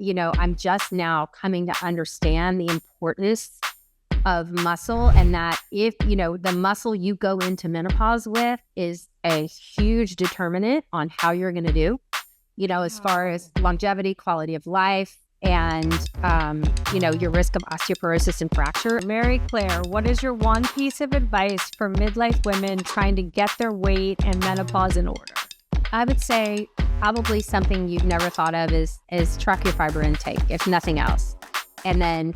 I'm just now coming to understand the importance of muscle, and that if, the muscle you go into menopause with is a huge determinant on how you're going to do, as far as longevity, quality of life, and, your risk of osteoporosis and fracture. Mary Claire, what is your one piece of advice for midlife women trying to get their weight and menopause in order? I would say probably something you've never thought of is track your fiber intake, if nothing else. And then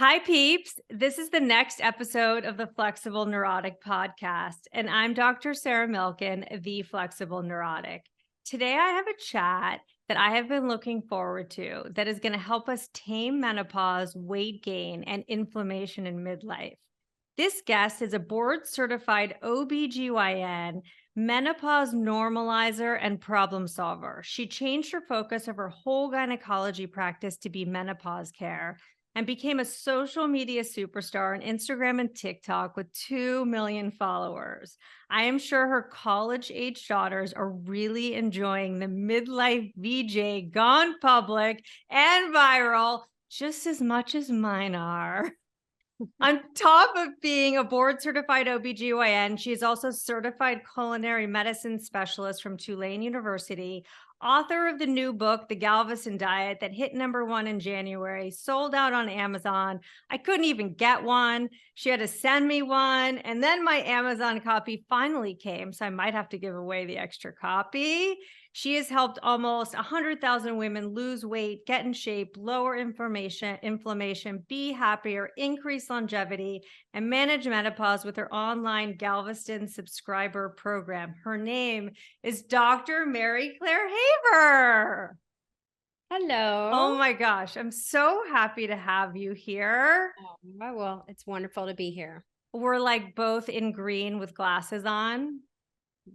Hi, peeps. This is the next episode of the Flexible Neurotic podcast, and I'm Dr. Sarah Milken, the Flexible Neurotic. Today, I have a chat that I have been looking forward to that is going to help us tame menopause, weight gain, and inflammation in midlife. This guest is a board-certified OBGYN, menopause normalizer, and problem solver. She changed her focus of her whole gynecology practice to be menopause care, and became a social media superstar on Instagram and TikTok with 2 million followers. I am sure her college-age daughters are really enjoying the midlife VJ gone public and viral just as much as mine are. On top of being a board-certified OBGYN, she is also certified culinary medicine specialist from Tulane University, author of the new book, The Galveston Diet, that hit #1 in January, sold out on Amazon. I couldn't even get one. She had to send me one, and then my Amazon copy finally came, so I might have to give away the extra copy. She has helped almost 100,000 women lose weight, get in shape, lower inflammation, be happier, increase longevity, and manage menopause with her online Galveston subscriber program. Her name is Dr. Mary Claire Haver. hello. Oh my gosh, I'm so happy to have you here. Oh, well, it's wonderful to be here. We're like both in green with glasses on.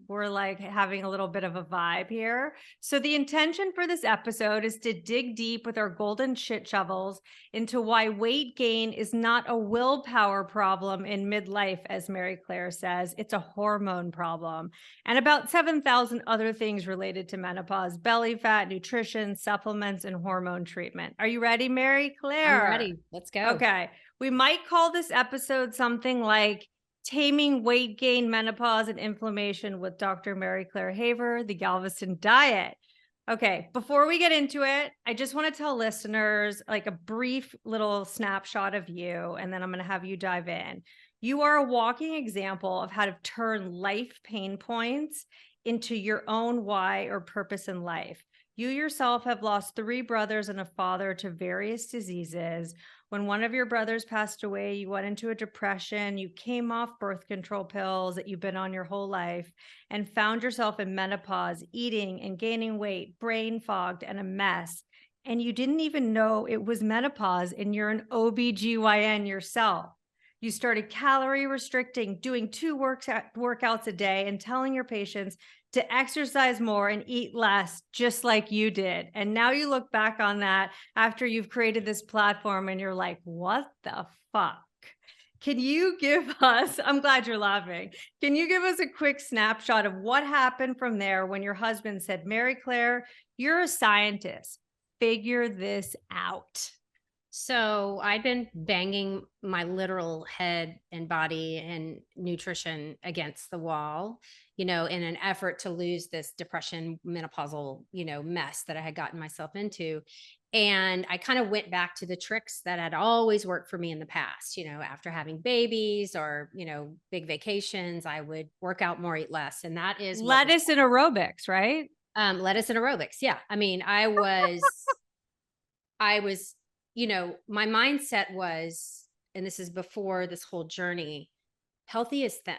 We're like having a little bit of a vibe here. So the intention for this episode is to dig deep with our golden shit shovels into why weight gain is not a willpower problem in midlife, as Mary Claire says. It's a hormone problem. And about 7,000 other things related to menopause: belly fat, nutrition, supplements, and hormone treatment. Are you ready, Mary Claire? I'm ready. Let's go. Okay. We might call this episode something like Taming Weight Gain, Menopause, and Inflammation with Dr. Mary Claire Haver, the Galveston Diet. Okay, before we get into it, I just want to tell listeners like a brief little snapshot of you, and then I'm going to have you dive in. You are a walking example of how to turn life pain points into your own why or purpose in life. You yourself have lost 3 brothers and a father to various diseases. When one of your brothers passed away, you went into a depression, you came off birth control pills that you've been on your whole life, and found yourself in menopause, eating and gaining weight, brain fogged, and a mess. And you didn't even know it was menopause, and you're an OBGYN yourself. You started calorie restricting, doing 2 workouts a day, and telling your patients to exercise more and eat less, just like you did. And now you look back on that after you've created this platform and you're like, what the fuck? Can you give us, I'm glad you're laughing. Can you give us a quick snapshot of what happened from there when your husband said, Mary Claire, you're a scientist, figure this out? So I'd been banging my literal head and body and nutrition against the wall, in an effort to lose this depression, menopausal, mess that I had gotten myself into. And I kind of went back to the tricks that had always worked for me in the past, after having babies or, big vacations, I would work out more, eat less. And that is lettuce and aerobics, right? Lettuce and aerobics. Yeah. I mean, I was, my mindset was, and this is before this whole journey, healthy is thin.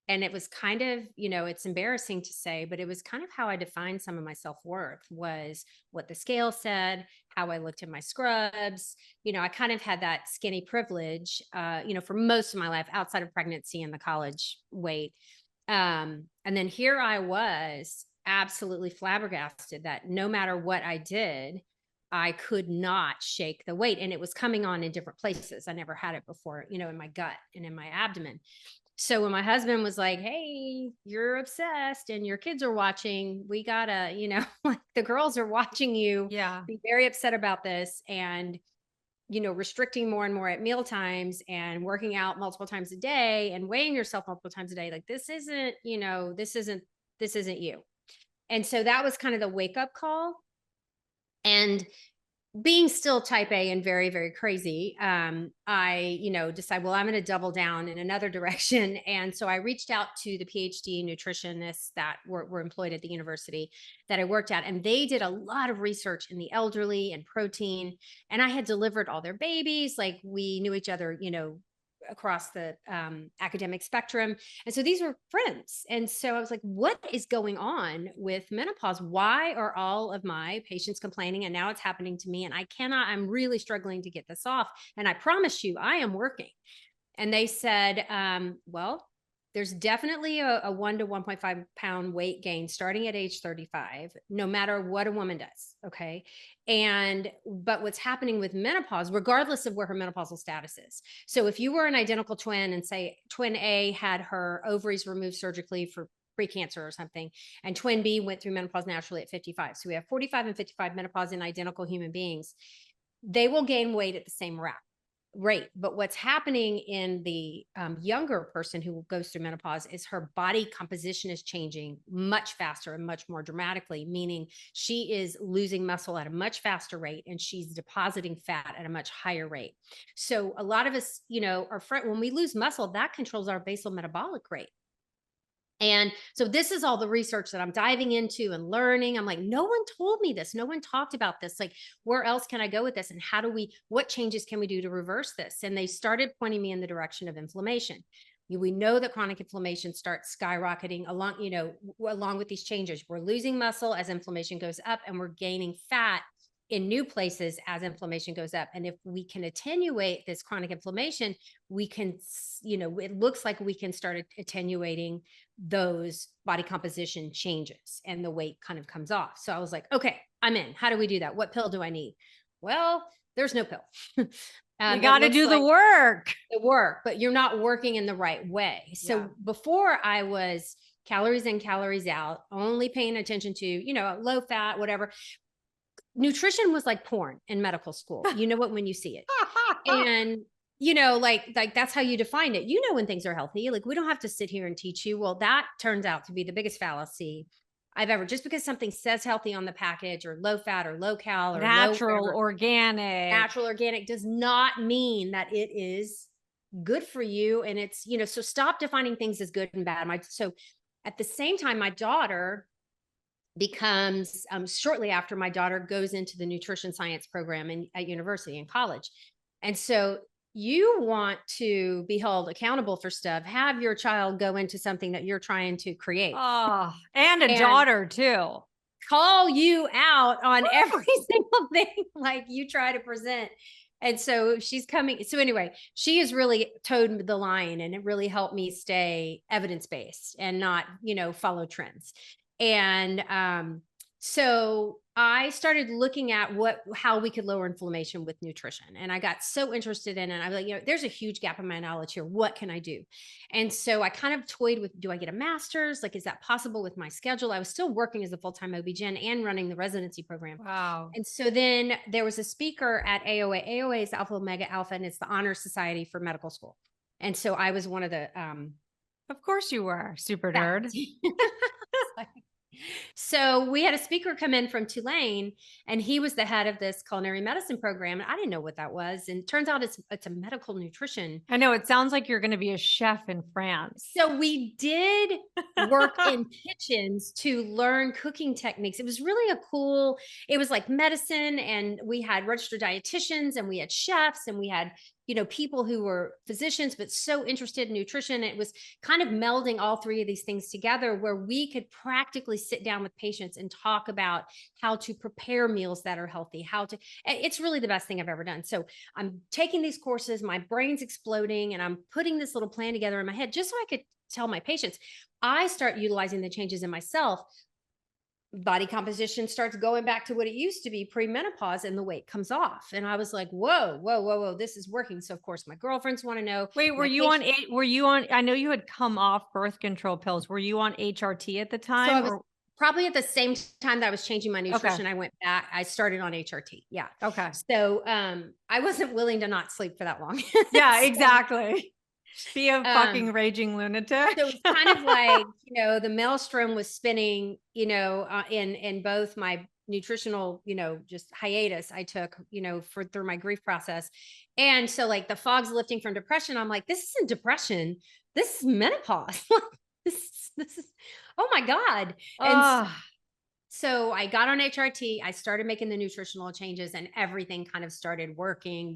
And it was kind of, it's embarrassing to say, but it was kind of how I defined some of my self-worth, was what the scale said, how I looked at my scrubs. I kind of had that skinny privilege, for most of my life outside of pregnancy and the college weight. And then here I was absolutely flabbergasted that no matter what I did, I could not shake the weight, and it was coming on in different places. I never had it before, in my gut and in my abdomen. So when my husband was like, "Hey, you're obsessed and your kids are watching, we gotta, like the girls are watching you Yeah. be very upset about this and, restricting more and more at meal times and working out multiple times a day and weighing yourself multiple times a day. Like this isn't you." And so that was kind of the wake up call. And being still type A and very, very crazy, I, decide, well, I'm going to double down in another direction. And so I reached out to the PhD nutritionists that were employed at the university that I worked at. And they did a lot of research in the elderly and protein. And I had delivered all their babies. Like we knew each other, across the academic spectrum. And so these were friends. And so I was like, what is going on with menopause? Why are all of my patients complaining? And now it's happening to me. And I'm really struggling to get this off. And I promise you, I am working. And they said, well, there's definitely a 1 to 1.5 pound weight gain starting at age 35, no matter what a woman does. Okay. But what's happening with menopause, regardless of where her menopausal status is. So if you were an identical twin and say twin A had her ovaries removed surgically for precancer or something, and twin B went through menopause naturally at 55. So we have 45 and 55 menopause in identical human beings. They will gain weight at the same rate. But what's happening in the younger person who goes through menopause is her body composition is changing much faster and much more dramatically, meaning she is losing muscle at a much faster rate and she's depositing fat at a much higher rate. So a lot of us, when we lose muscle, that controls our basal metabolic rate. And so this is all the research that I'm diving into and learning. I'm like, no one told me this. No one talked about this. Like, where else can I go with this? And what changes can we do to reverse this? And they started pointing me in the direction of inflammation. We know that chronic inflammation starts skyrocketing along with these changes. We're losing muscle as inflammation goes up, and we're gaining fat in new places as inflammation goes up. And if we can attenuate this chronic inflammation, we can, it looks like we can start attenuating those body composition changes and the weight kind of comes off. So I was like, okay, I'm in. How do we do that? What pill do I need? Well, there's no pill. You It got to looks do the like work. the work, but you're not working in the right way. So Yeah. before I was calories in, calories out, only paying attention to, low fat, whatever. Nutrition was like porn in medical school. You know what, when you see it. And like that's how you define it. When things are healthy. Like we don't have to sit here and teach you. Well, that turns out to be the biggest fallacy I've ever. Just because something says healthy on the package or low fat or low cal or low Natural, whatever, organic. natural organic does not mean that it is good for you. And it's, so stop defining things as good and bad. So at the same time, my daughter becomes shortly after my daughter goes into the nutrition science program at university and college. And so you want to be held accountable for stuff, have your child go into something that you're trying to create Oh, and a and daughter too. call you out on every single thing like you try to present. And so she's coming. So anyway, she has really towed the line, and it really helped me stay evidence-based and not, follow trends. And so I started looking at how we could lower inflammation with nutrition. And I got so interested in it. I was like, there's a huge gap in my knowledge here. What can I do? And so I kind of toyed with, do I get a master's? Like, is that possible with my schedule? I was still working as a full-time OB-GYN and running the residency program. Wow. And so then there was a speaker at AOA. AOA is Alpha Omega Alpha, and it's the honor society for medical school. And so I was one of the Of course you were. Super nerd. So we had a speaker come in from Tulane, and he was the head of this culinary medicine program. And I didn't know what that was. And it turns out it's a medical nutrition. I know it sounds like you're going to be a chef in France. So we did work in kitchens to learn cooking techniques. It was really it was like medicine, and we had registered dietitians and we had chefs and we had, people who were physicians, but so interested in nutrition. It was kind of melding all three of these things together where we could practically sit down with patients and talk about how to prepare meals that are healthy, it's really the best thing I've ever done. So I'm taking these courses, my brain's exploding, and I'm putting this little plan together in my head just so I could tell my patients. I start utilizing the changes in myself. body composition starts going back to what it used to be pre-menopause and the weight comes off. And I was like, whoa, whoa, whoa, whoa, this is working. So of course my girlfriends want to know. Wait, My patients. were you on, I know you had come off birth control pills. Were you on HRT at the So I time was or? probably at the same time that I was changing my Okay. nutrition. I went back, I started on HRT. Yeah. Okay. So I wasn't willing to not sleep for that long. Yeah, So, exactly. Be a um, fucking raging lunatic. so it was kind of like, the maelstrom was spinning, in both my nutritional, just hiatus I took, for through my grief process. And so like the fog's lifting from depression. I'm like, this isn't depression. This is menopause. This is, oh my God. And Oh, so I got on HRT, I started making the nutritional changes and everything kind of started working.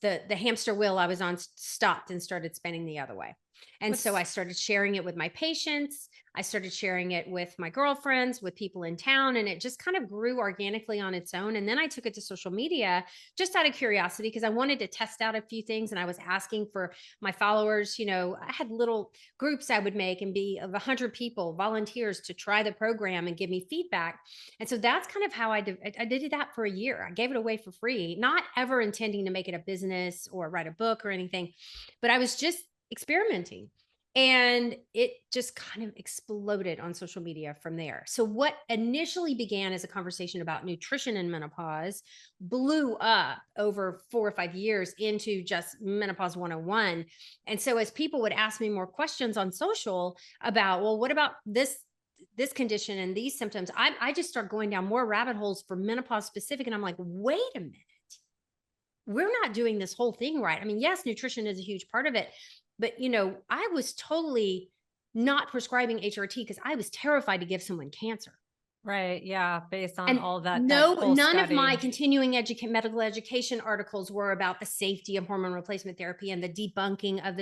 The hamster wheel I was on stopped and started spinning the other way. And so what's I started sharing it with my patients. I started sharing it with my girlfriends, with people in town, and it just kind of grew organically on its own. And then I took it to social media just out of curiosity because I wanted to test out a few things. And I was asking for my followers, I had little groups I would make and be of 100 people, volunteers to try the program and give me feedback. And so that's kind of how I did that for a year. I gave it away for free, not ever intending to make it a business or write a book or anything, but I was just experimenting. And it just kind of exploded on social media from there. So, what initially began as a conversation about nutrition and menopause blew up over 4 or 5 years into just menopause 101. And so, as people would ask me more questions on social about, well, what about this condition and these symptoms, I just start going down more rabbit holes for menopause specific. And I'm like, wait a minute, we're not doing this whole thing right. I mean, yes, nutrition is a huge part of it, but I was totally not prescribing HRT because I was terrified to give someone cancer. right. Yeah. Based on And all that no, whole none of my study. continuing medical education articles were about the safety of hormone replacement therapy and the debunking of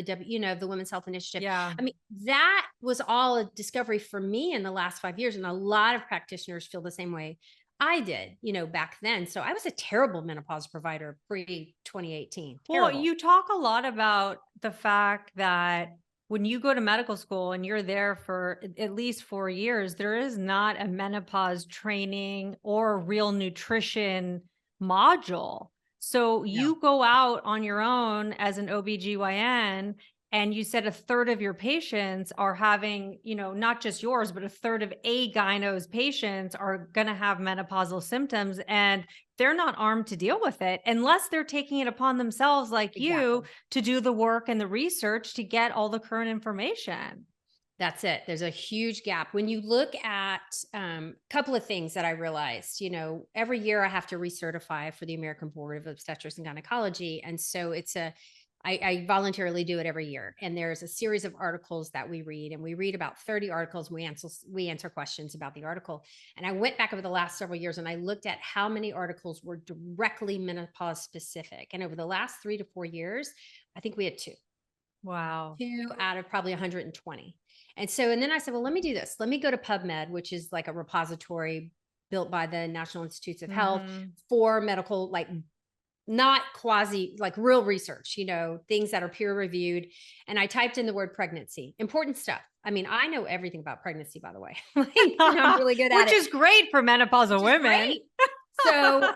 the Women's Health Initiative. Yeah. I mean, that was all a discovery for me in the last 5 years. And a lot of practitioners feel the same way I did, back then. So I was a terrible menopause provider pre 2018. Well, Terrible. you talk a lot about the fact that when you go to medical school and you're there for at least 4 years, there is not a menopause training or real nutrition module. So No. you go out on your own as an OBGYN, and you said a third of your patients are having, not just yours, but a third of a gyno's patients are going to have menopausal symptoms. And they're not armed to deal with it unless they're taking it upon themselves, like you, Exactly. to do the work and the research to get all the current information. That's it. There's a huge gap. When you look at a couple of things that I realized, every year I have to recertify for the American Board of Obstetrics and Gynecology. And so I voluntarily do it every year. And there's a series of articles that we read, and we read about 30 articles. We answer questions about the article. And I went back over the last several years and I looked at how many articles were directly menopause specific. And over the last 3 to 4 years, I think we had Wow. two out of probably 120. And then I said, well, let me do this. Let me go to PubMed, which is like a repository built by the National Institutes of Health Mhm. for medical, like not quasi, like real research, things that are peer reviewed. And I typed in the word pregnancy, important stuff. I mean, I know everything about pregnancy, by the way. Like, I'm really good at Which it, is great for menopausal which is women. great. So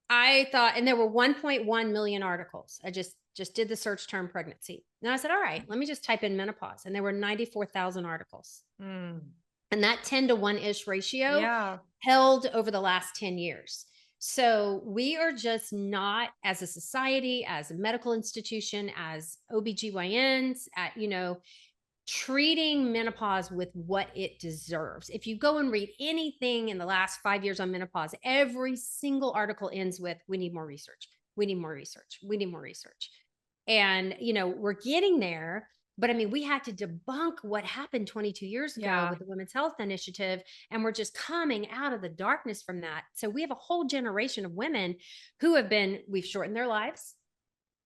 I thought, and there were 1.1 million articles. I just did the search term pregnancy. And I said, all right, let me just type in menopause. And there were 94,000 articles. Mm. And that 10-to-1-ish ratio Yeah. held over the last 10 years. So we are just not, as a society, as a medical institution, as OBGYNs, treating menopause with what it deserves. If you go and read anything in the last 5 years on menopause, every single article ends with, we need more research. We need more research. We need more research. And, we're getting there. But I mean, we had to debunk what happened 22 years ago Yeah. with the Women's Health Initiative. And we're just coming out of the darkness from that. So we have a whole generation of women who we've shortened their lives.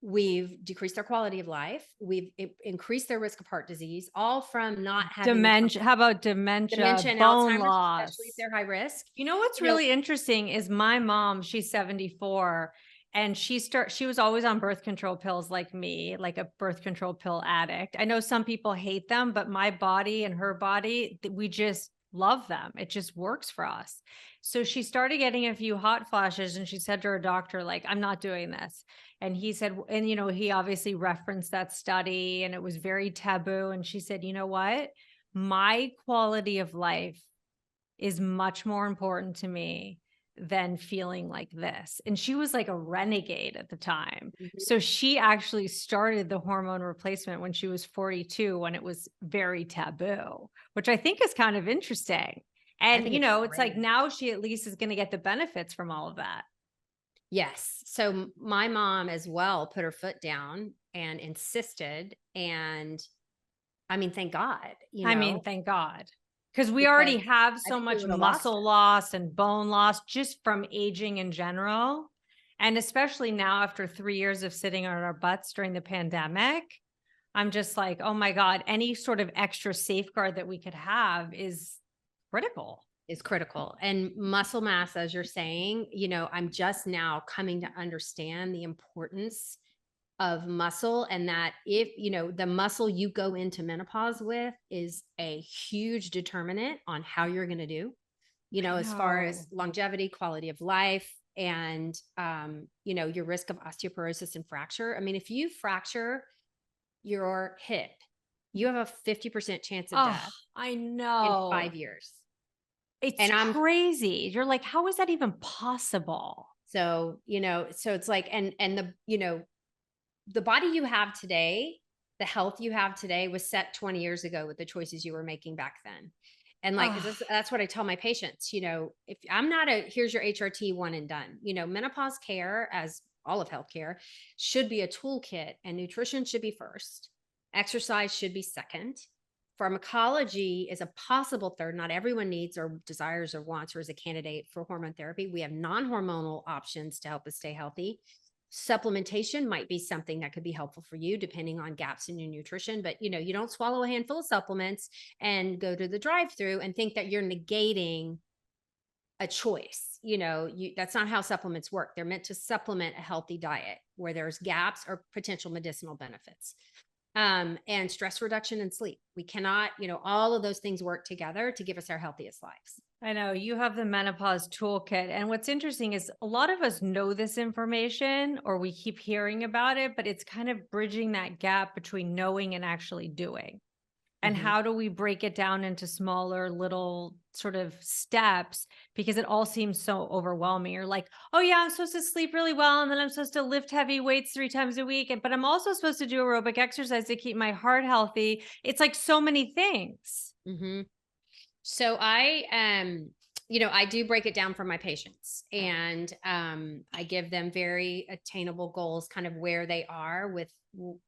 We've decreased their quality of life. We've increased their risk of heart disease, all from not having Dementia. How about dementia, dementia and bone Alzheimer's, especially if loss? they're high risk. You know what's You know, really interesting is my mom, she's 74, and she was always on birth control pills like me, like a birth control pill addict. I know some people hate them, but my body and her body, love them. It just works for us. So she started getting a few hot flashes and she said to her doctor, like, I'm not doing this. And he said, and he obviously referenced that study and it was very taboo. And she said, you know what? My quality of life is much more important to me than feeling like this. And she was like a renegade at the time. Mhm. So she actually started the hormone replacement when she was 42, when it was very taboo, which I think is kind of interesting. I And, think it's it's like great. now she at least is going to get the benefits from all of that. Yes. So my mom as well put her foot down and insisted. And I mean, thank God, I mean, thank God. Because we because already have I so think we much would have lost muscle her. loss and bone loss just from aging in general. And especially now after 3 years of sitting on our butts during the pandemic, I'm just like, oh my God, any sort of extra safeguard that we could have is critical. Is critical. And muscle mass, as you're saying, I'm just now coming to understand the importance of muscle, and that if, the muscle you go into menopause with is a huge determinant on how you're going to do, I as far as know. longevity, quality of life, and, your risk of osteoporosis and fracture. I mean, if you fracture your hip, you have a 50% chance of Oh, death I in know. 5 years. It's And I'm crazy. You're like, how is that even possible? so it's like, and the body you have today, the health you have today was set 20 years ago with the choices you were making back then. And like, Oh, that's what I tell my patients, if I'm not here's your HRT one and done, menopause care, as all of healthcare, should be a toolkit, and nutrition should be first. Exercise should be second. Pharmacology is a possible third. Not everyone needs or desires or wants or is a candidate for hormone therapy. We have non-hormonal options to help us stay healthy. Supplementation might be something that could be helpful for you depending on gaps in your nutrition, but you don't swallow a handful of supplements and go to the drive-through and think that you're negating a choice. That's not how supplements work. They're meant to supplement a healthy diet where there's gaps or potential medicinal benefits. And stress reduction and sleep. We cannot, all of those things work together to give us our healthiest lives. I know you have the menopause toolkit. And what's interesting is a lot of us know this information or we keep hearing about it, but it's kind of bridging that gap between knowing and actually doing. And Mhm. how do we break it down into smaller little sort of steps? Because it all seems so overwhelming. You're like, oh yeah, I'm supposed to sleep really well. And then I'm supposed to lift heavy weights 3 times a week. But I'm also supposed to do aerobic exercise to keep my heart healthy. It's like so many things. Mhm. So I do break it down for my patients, and I give them very attainable goals, kind of where they are with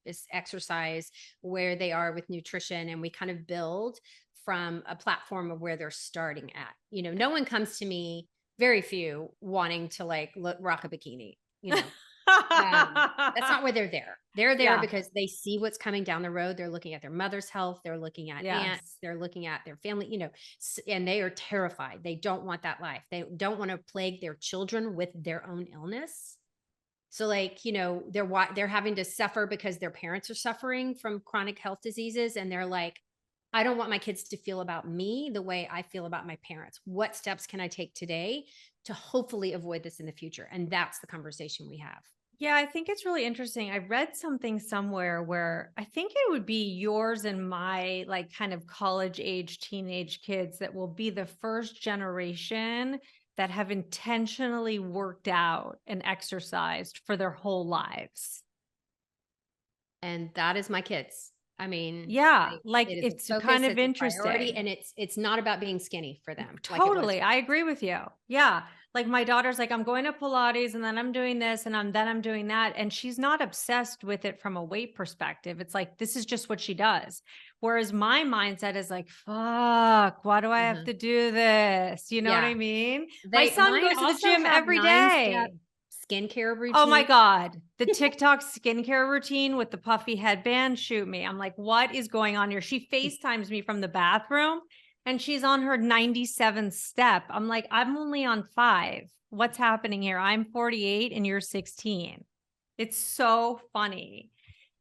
this exercise, where they are with nutrition, and we kind of build from a platform of where they're starting at. No one comes to me, very few, wanting to like rock a bikini, that's not why they're there. They're there Yeah. because they see what's coming down the road. They're looking at their mother's health. They're looking at aunts. Yes. They're looking at their family, and they are terrified. They don't want that life. They don't want to plague their children with their own illness. So like, they're having to suffer because their parents are suffering from chronic health diseases. And they're like, I don't want my kids to feel about me the way I feel about my parents. What steps can I take today to hopefully avoid this in the future? And that's the conversation we have. Yeah, I think it's really interesting. I read something somewhere where I think it would be yours and my like kind of college age teenage kids that will be the first generation that have intentionally worked out and exercised for their whole lives. And that is my kids. I mean, Yeah, like, like it is a it's focus, kind of it's a priority, interesting. and it's not about being skinny for them like it was Totally. for I me. agree with you. Yeah. Like my daughter's like, I'm going to Pilates and then I'm doing this and I'm doing that. And she's not obsessed with it from a weight perspective. It's like, this is just what she does. Whereas my mindset is like, fuck, why do I have Uh-huh. to do this? You know what Yeah. I mean? My They son mine goes to the also gym have every 9-step day. skincare Oh my routine. God. The TikTok skincare routine with the puffy headband, shoot me. I'm like, what is going on here? She FaceTimes me from the bathroom and she's on her 97th step. I'm like, I'm only on 5. What's happening here? I'm 48 and you're 16. It's so funny.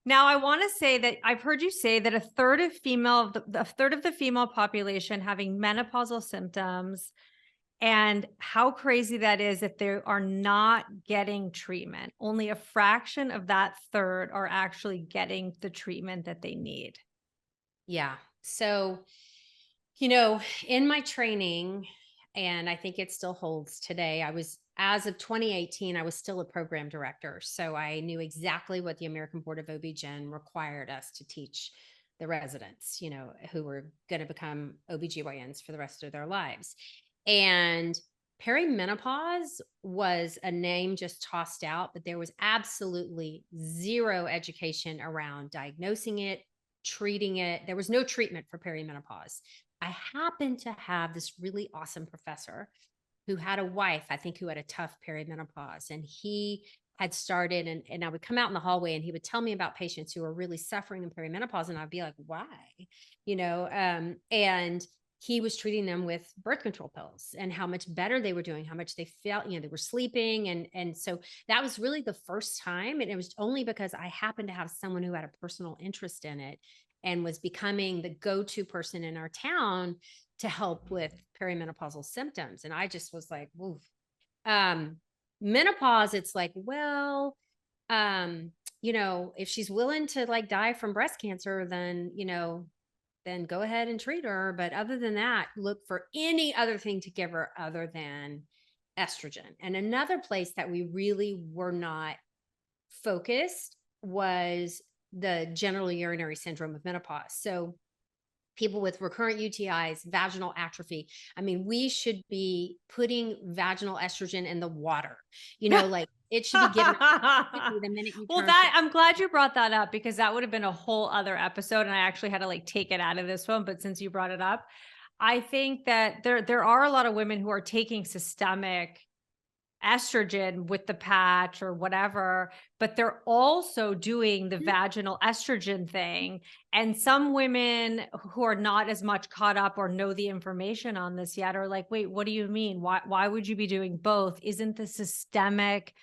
Now, I want to say that I've heard you say that a third of the female population having menopausal symptoms, and how crazy that is if they are not getting treatment. Only a fraction of that third are actually getting the treatment that they need. Yeah. So, in my training, and I think it still holds today, as of 2018, I was still a program director. So I knew exactly what the American Board of OB-GYN required us to teach the residents, who were going to become OBGYNs for the rest of their lives. And perimenopause was a name just tossed out, but there was absolutely zero education around diagnosing it, treating it. There was no treatment for perimenopause. I happened to have this really awesome professor who had a wife, I think, who had a tough perimenopause. And he had started, and I would come out in the hallway and he would tell me about patients who were really suffering in perimenopause. And I'd be like, why? And he was treating them with birth control pills and how much better they were doing, how much they felt, they were sleeping. And so that was really the first time. And it was only because I happened to have someone who had a personal interest in it and was becoming the go-to person in our town to help with perimenopausal symptoms. And I just was like, woof. Menopause, it's like, well, if she's willing to like die from breast cancer, then go ahead and treat her. But other than that, look for any other thing to give her other than estrogen. And another place that we really were not focused was the genital urinary syndrome of menopause. So people with recurrent UTIs, vaginal atrophy. I mean, we should be putting vaginal estrogen in the water, like it should be given the minute you Well, turn. I'm glad you brought that up because that would have been a whole other episode. And I actually had to like take it out of this one. But since you brought it up, I think that there are a lot of women who are taking systemic estrogen with the patch or whatever, but they're also doing the vaginal estrogen thing. And some women who are not as much caught up or know the information on this yet are like, wait, what do you mean? Why would you be doing both? Isn't the systemic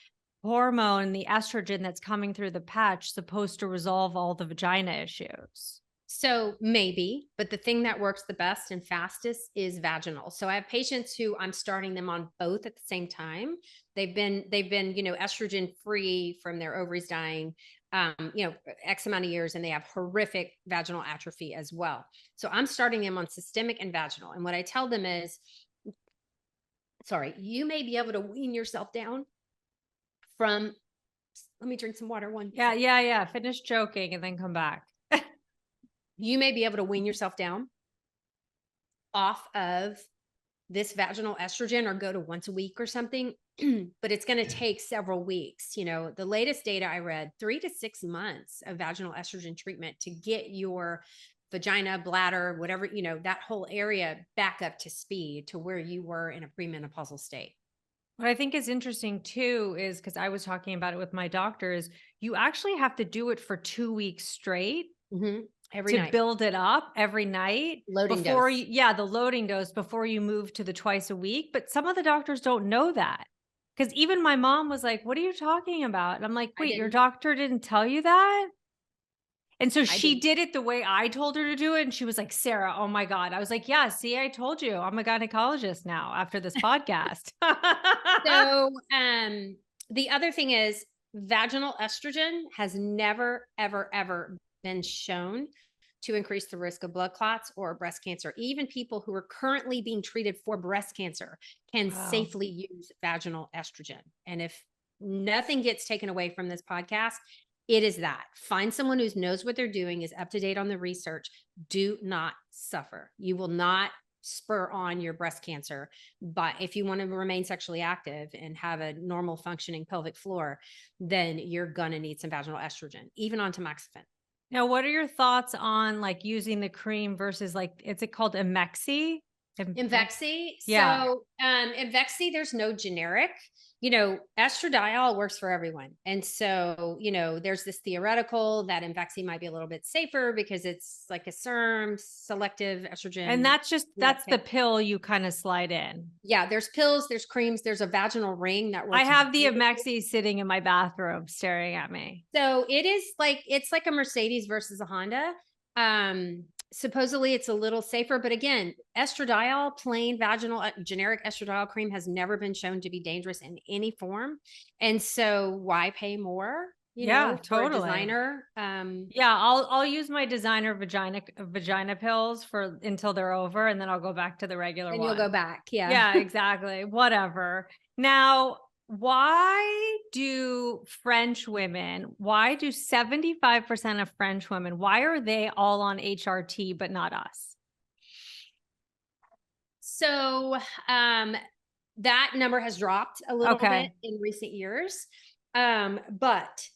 hormone, the estrogen that's coming through the patch, supposed to resolve all the vagina issues? So maybe, but the thing that works the best and fastest is vaginal. So I have patients who I'm starting them on both at the same time. They've been, estrogen free from their ovaries dying, X amount of years, and they have horrific vaginal atrophy as well. So I'm starting them on systemic and vaginal. And what I tell them is, sorry, you may be able to wean yourself down from, let me drink some water. Yeah. Finish joking and then come back. You may be able to wean yourself down off of this vaginal estrogen or go to once a week or something, but it's going to take several weeks. The latest data I read, 3 to 6 months of vaginal estrogen treatment to get your vagina, bladder, whatever, that whole area back up to speed to where you were in a premenopausal state. What I think is interesting too is because I was talking about it with my doctor is you actually have to do it for 2 weeks straight Every to night. build it up every night Loading before dose. the loading dose before you move to the twice a week. But some of the doctors don't know that. Because even my mom was like, what are you talking about? And I'm like, I wait, your didn't. doctor didn't tell you that? And so I she didn't. did it the way I told her to do it. And she was like, Sarah, oh my God. I was like, yeah, see, I told you I'm a gynecologist now after this podcast. So, the other thing is vaginal estrogen has never, ever, ever been shown to increase the risk of blood clots or breast cancer. Even people who are currently being treated for breast cancer can Wow. safely use vaginal estrogen. And if nothing gets taken away from this podcast, it is that. Find someone who knows what they're doing, is up to date on the research. Do not suffer. You will not spur on your breast cancer. But if you want to remain sexually active and have a normal functioning pelvic floor, then you're going to need some vaginal estrogen, even on tamoxifen. Now, what are your thoughts on like using the cream versus like, is it called Emexi? Imvexy. Yeah. So, Imvexy, there's no generic, estradiol works for everyone. And so, there's this theoretical that Imvexy might be a little bit safer because it's like a SERM, selective And estrogen. that's the pill you kind of slide in. Yeah. There's pills, there's creams, there's a vaginal ring that I works. have the Amexi sitting in my bathroom staring at me. So it's like a Mercedes versus a Honda. Supposedly it's a little safer, but again, estradiol, plain vaginal generic estradiol cream has never been shown to be dangerous in any form. And so why pay more, Yeah, for a totally. designer? Yeah, I'll use my designer vagina pills for until they're over, and then I'll go back to the regular And one. you'll go back. Yeah. Yeah, exactly. Whatever. Now, why do 75% of French women, why are they all on HRT but not us? So that number has dropped a little bit in recent years. But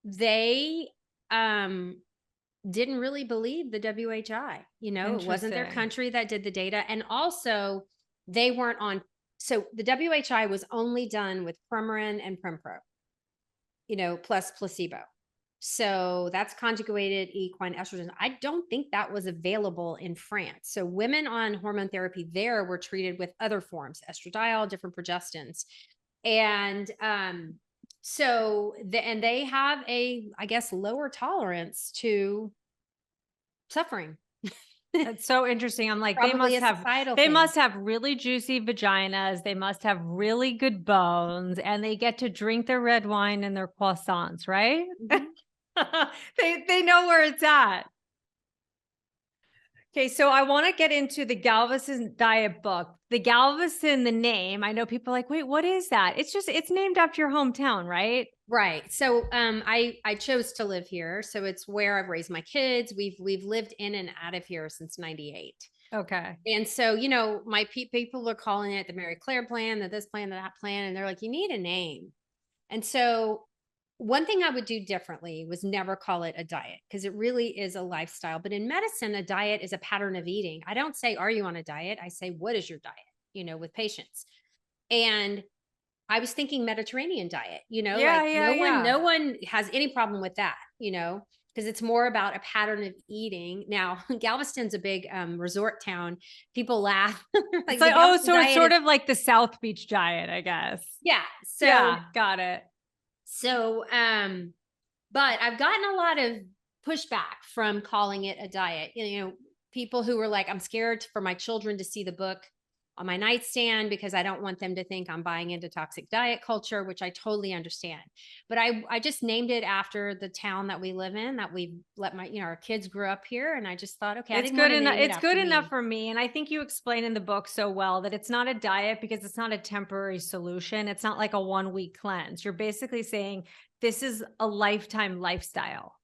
they didn't really believe the WHI. It wasn't their country that did the data. And also they weren't on. So the WHI was only done with Premarin and Prempro, plus placebo. So that's conjugated equine estrogen. I don't think that was available in France. So women on hormone therapy there were treated with other forms, estradiol, different progestins. And and they have I guess, lower tolerance to suffering. That's so interesting. I'm like, Probably they must have really juicy vaginas. They must have really good bones, and they get to drink their red wine and their croissants, right? Mm-hmm. They know where it's at. Okay, so I want to get into the Galveston Diet book. The Galveston, the name, I know people are like, wait, what is that? It's named after your hometown, right? Right. So I chose to live here. So it's where I've raised my kids. We've lived in and out of here since 98. Okay. And so, my people are calling it the Mary Claire plan, that this plan, that plan. And they're like, you need a name. And so one thing I would do differently was never call it a diet, because it really is a lifestyle. But in medicine, a diet is a pattern of eating. I don't say, are you on a diet? I say, what is your diet, with patients. And I was thinking Mediterranean diet, no one has any problem with that, because it's more about a pattern of eating. Now, Galveston's a big resort town. People laugh. It's like, oh, so it's sort of like the South Beach diet, I guess. Yeah. So yeah, got it. So, but I've gotten a lot of pushback from calling it a diet. People who were like, I'm scared for my children to see the book on my nightstand because I don't want them to think I'm buying into toxic diet culture, which I totally understand. But I just named it after the town that we live in, that we let our kids grew up here. And I just thought, okay, it's good enough. It's good enough for me. And I think you explain in the book so well that it's not a diet because it's not a temporary solution. It's not like a 1-week cleanse. You're basically saying this is a lifetime lifestyle.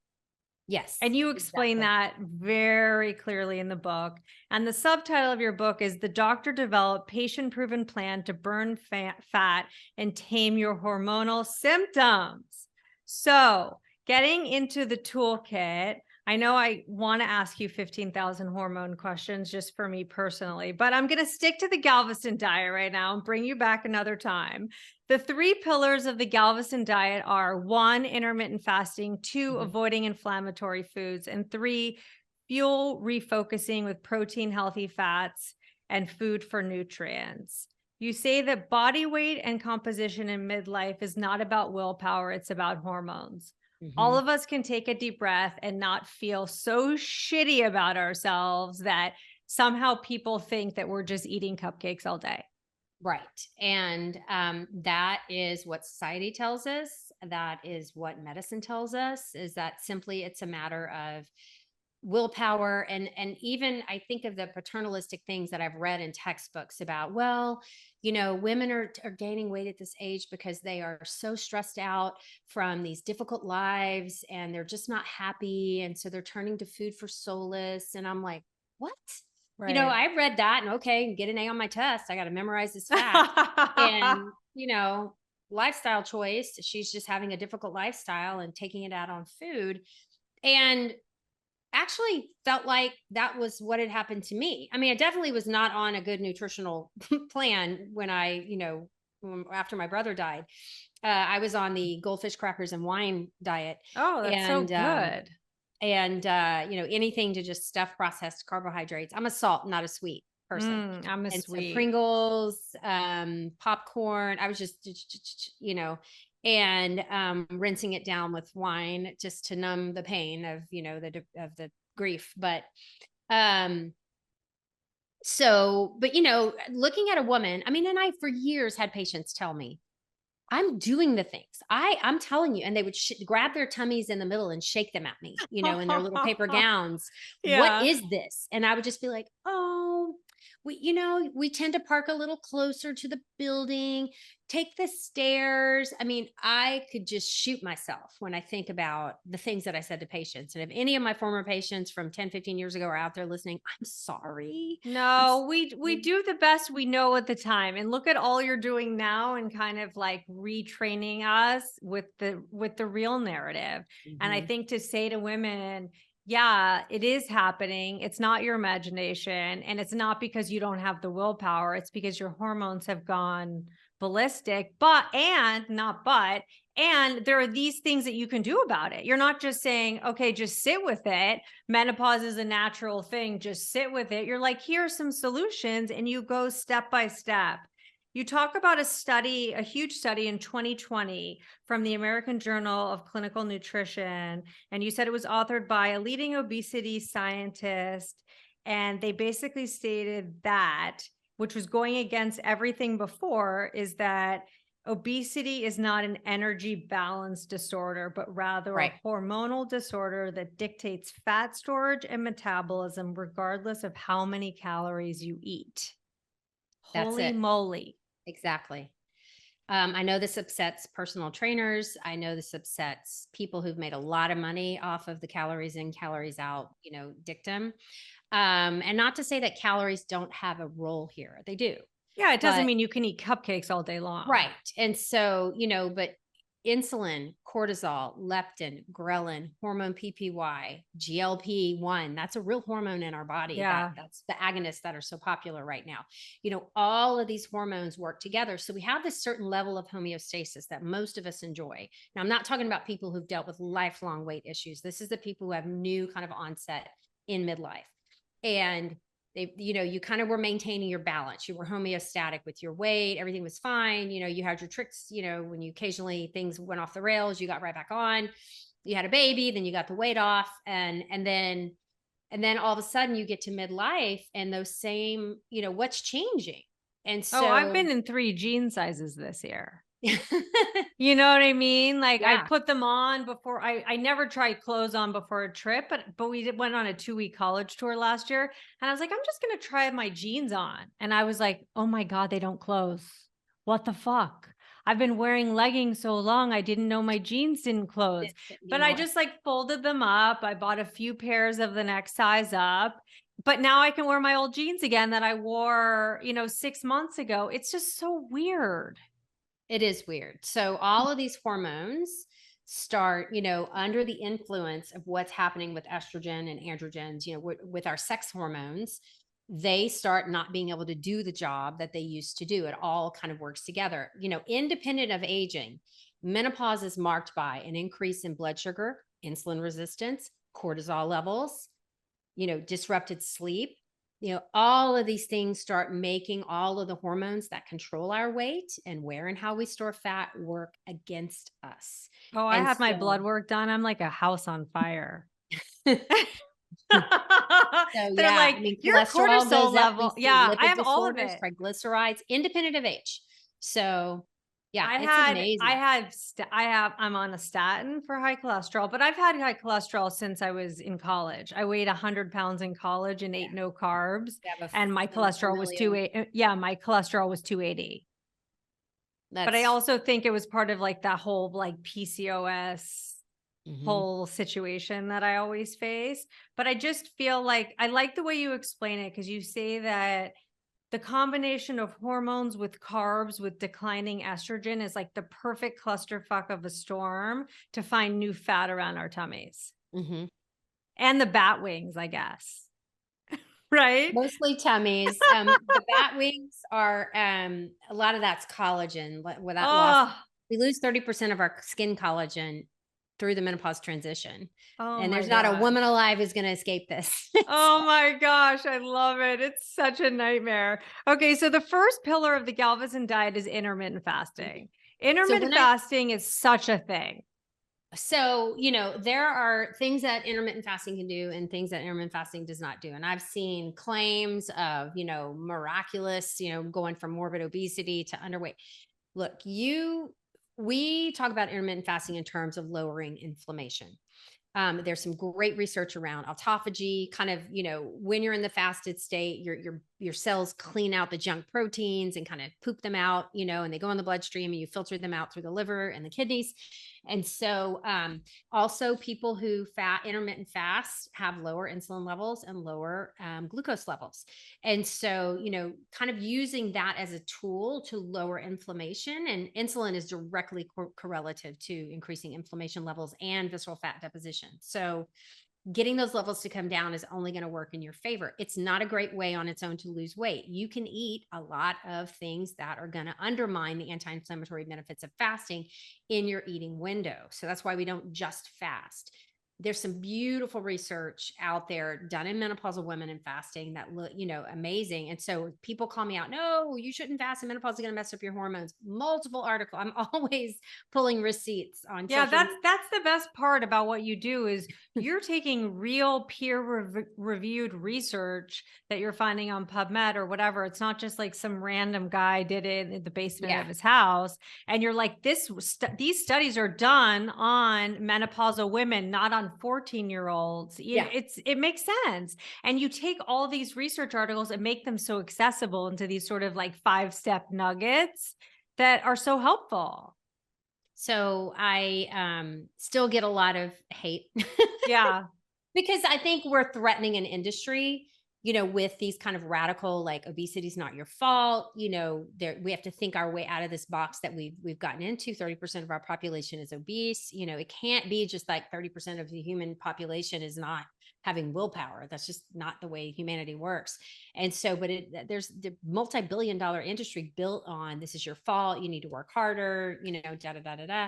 Yes. And you explain that very clearly in the book. And the subtitle of your book is The Doctor Developed Patient-Proven Plan to Burn Fat and Tame Your Hormonal Symptoms. So getting into the toolkit, I know I want to ask you 15,000 hormone questions just for me personally, but I'm going to stick to the Galveston diet right now and bring you back another time. The 3 pillars of the Galveston diet are 1, intermittent fasting, 2, avoiding inflammatory foods, and 3, fuel refocusing with protein, healthy fats, and food for nutrients. You say that body weight and composition in midlife is not about willpower, it's about hormones. All of us can take a deep breath and not feel so shitty about ourselves that somehow people think that we're just eating cupcakes all day. Right. And that is what society tells us. That is what medicine tells us, is that simply it's a matter of willpower. And even I think of the paternalistic things that I've read in textbooks about, well, women are gaining weight at this age because they are so stressed out from these difficult lives and they're just not happy. And so they're turning to food for solace. And I'm like, what? Right. I read that and okay, get an A on my test. I got to memorize this fact. And, lifestyle choice. She's just having a difficult lifestyle and taking it out on food. And actually felt like that was what had happened to me. I mean, I definitely was not on a good nutritional plan when after my brother died. I was on the goldfish crackers and wine diet, Oh, that's so and good. anything to just stuff processed carbohydrates. I'm a salt, not a sweet person. I'm a And so sweet. Pringles, popcorn, I was just, and rinsing it down with wine just to numb the pain of, of the grief. Um, but looking at a woman, I mean, and I for years had patients tell me, I'm doing the things. I'm telling you. And they would grab their tummies in the middle and shake them at me, in their little paper gowns. What Yeah. is this? And I would just be like, oh, we tend to park a little closer to the building, take the stairs. I mean, I could just shoot myself when I think about the things that I said to patients. And if any of my former patients from 10, 15 years ago are out there listening, I'm sorry. I'm No, we sorry. do the best we know at the time. And look at all you're doing now and kind of like retraining us with the real narrative. And I Mhm. think to say to women, yeah, it is happening. It's not your imagination and it's not because you don't have the willpower. It's because your hormones have gone ballistic, and there are these things that you can do about it. You're not just saying, okay, just sit with it. Menopause is a natural thing. Just sit with it. You're like, here are some solutions, and you go step by step. You talk about a huge study in 2020 from the American Journal of Clinical Nutrition. And you said it was authored by a leading obesity scientist. And they basically stated that, which was going against everything before, is that obesity is not an energy balance disorder, but rather a Right. hormonal disorder that dictates fat storage and metabolism, regardless of how many calories you eat. That's Holy it. moly. Exactly. I know this upsets personal trainers. I know this upsets people who've made a lot of money off of the calories in, calories out, dictum. And not to say that calories don't have a role here. They do. Yeah, it doesn't But mean you can eat cupcakes all day long. right. And so, but insulin, cortisol, leptin, ghrelin, hormone PPY, GLP-1, that's a real hormone in our body. Yeah. That's the agonists that are so popular right now. All of these hormones work together. So we have this certain level of homeostasis that most of us enjoy. Now, I'm not talking about people who've dealt with lifelong weight issues. This is the people who have new kind of onset in midlife. And you kind of were maintaining your balance. You were homeostatic with your weight. Everything was fine. You had your tricks, when you occasionally things went off the rails, you got right back on. You had a baby, then you got the weight off. And then all of a sudden you get to midlife and those same, what's changing. And Oh, I've so been in 3 jean sizes this year. You know what I mean? Like I yeah, put them on before I never tried clothes on before a trip, but went on a 2-week college tour last year. And I was like, I'm just gonna try my jeans on. And I was like, oh my God, they don't close. What the fuck? I've been wearing leggings so long, I didn't know my jeans didn't close. didn't fit But I anymore. just like folded them up. I bought a few pairs of the next size up. But now I can wear my old jeans again that I wore, 6 months ago. It's just so weird. It is weird. So all of these hormones start, under the influence of what's happening with estrogen and androgens, with our sex hormones, they start not being able to do the job that they used to do. It all kind of works together. Independent of aging, menopause is marked by an increase in blood sugar, insulin resistance, cortisol levels, disrupted sleep. All of these things start making all of the hormones that control our weight and where and how we store fat work against us. Oh, I And had my so, blood work done. I'm like a house on fire. so They're yeah, I like, mean, your cholesterol cortisol goes up. We level. see Yeah, I lipid have all of disorders, it. triglycerides, independent of age. So, yeah, I it's had, I amazing. had, I'm on a statin for high cholesterol, but I've had high cholesterol since I was in college. I weighed 100 pounds in college and ate no carbs. We have And my a cholesterol was familial. 280. Yeah, my cholesterol was 280. But I That's also think it was part of like that whole like PCOS mhm. whole situation that I always face. But I just feel like I like the way you explain it because you say that the combination of hormones with carbs with declining estrogen is like the perfect clusterfuck of a storm to find new fat around our tummies. Mhm. And the bat wings, I guess. Right? Mostly tummies. The bat wings are, a lot of that's collagen. With that loss, Oh, we lose 30% of our skin collagen through the menopause transition. oh And my there's not a gosh. woman alive who's going to escape this. Oh my gosh, I love it. It's such a nightmare. Okay, so the first pillar of the Galveston diet is intermittent fasting. So Intermittent when I fasting is such a thing. So, there are things that intermittent fasting can do and things that intermittent fasting does not do. And I've seen claims of, miraculous, going from morbid obesity to underweight. Look, we talk about intermittent fasting in terms of lowering inflammation. There's some great research around autophagy, kind of, when you're in the fasted state, your cells clean out the junk proteins and kind of poop them out, and they go in the bloodstream and you filter them out through the liver and the kidneys. And so, also people who intermittent fast have lower insulin levels and lower glucose levels. And so, kind of using that as a tool to lower inflammation, and insulin is directly correlative to increasing inflammation levels and visceral fat deposition. So, getting those levels to come down is only going to work in your favor. It's not a great way on its own to lose weight. You can eat a lot of things that are going to undermine the anti-inflammatory benefits of fasting in your eating window. So that's why we don't just fast. There's some beautiful research out there done in menopausal women and fasting that look, amazing. And so people call me out, no, you shouldn't fast. And menopause is going to mess up your hormones. Multiple article. I'm always pulling receipts on Yeah, social that's the best part about what you do is you're taking real peer reviewed research that you're finding on PubMed or whatever. It's not just like some random guy did it in the basement of Yeah. his house. And you're like, these studies are done on menopausal women, not on 14-year-olds. Yeah. It makes sense. And you take all these research articles and make them so accessible into these sort of like 5-step nuggets that are so helpful. So I still get a lot of hate Yeah. because I think we're threatening an industry, with these kind of radical, like obesity is not your fault. We have to think our way out of this box that we've gotten into. 30% of our population is obese. It can't be just like 30% of the human population is not having willpower. That's just not the way humanity works. And so, but there's the multi-billion dollar industry built on this is your fault. You need to work harder, da da da da da.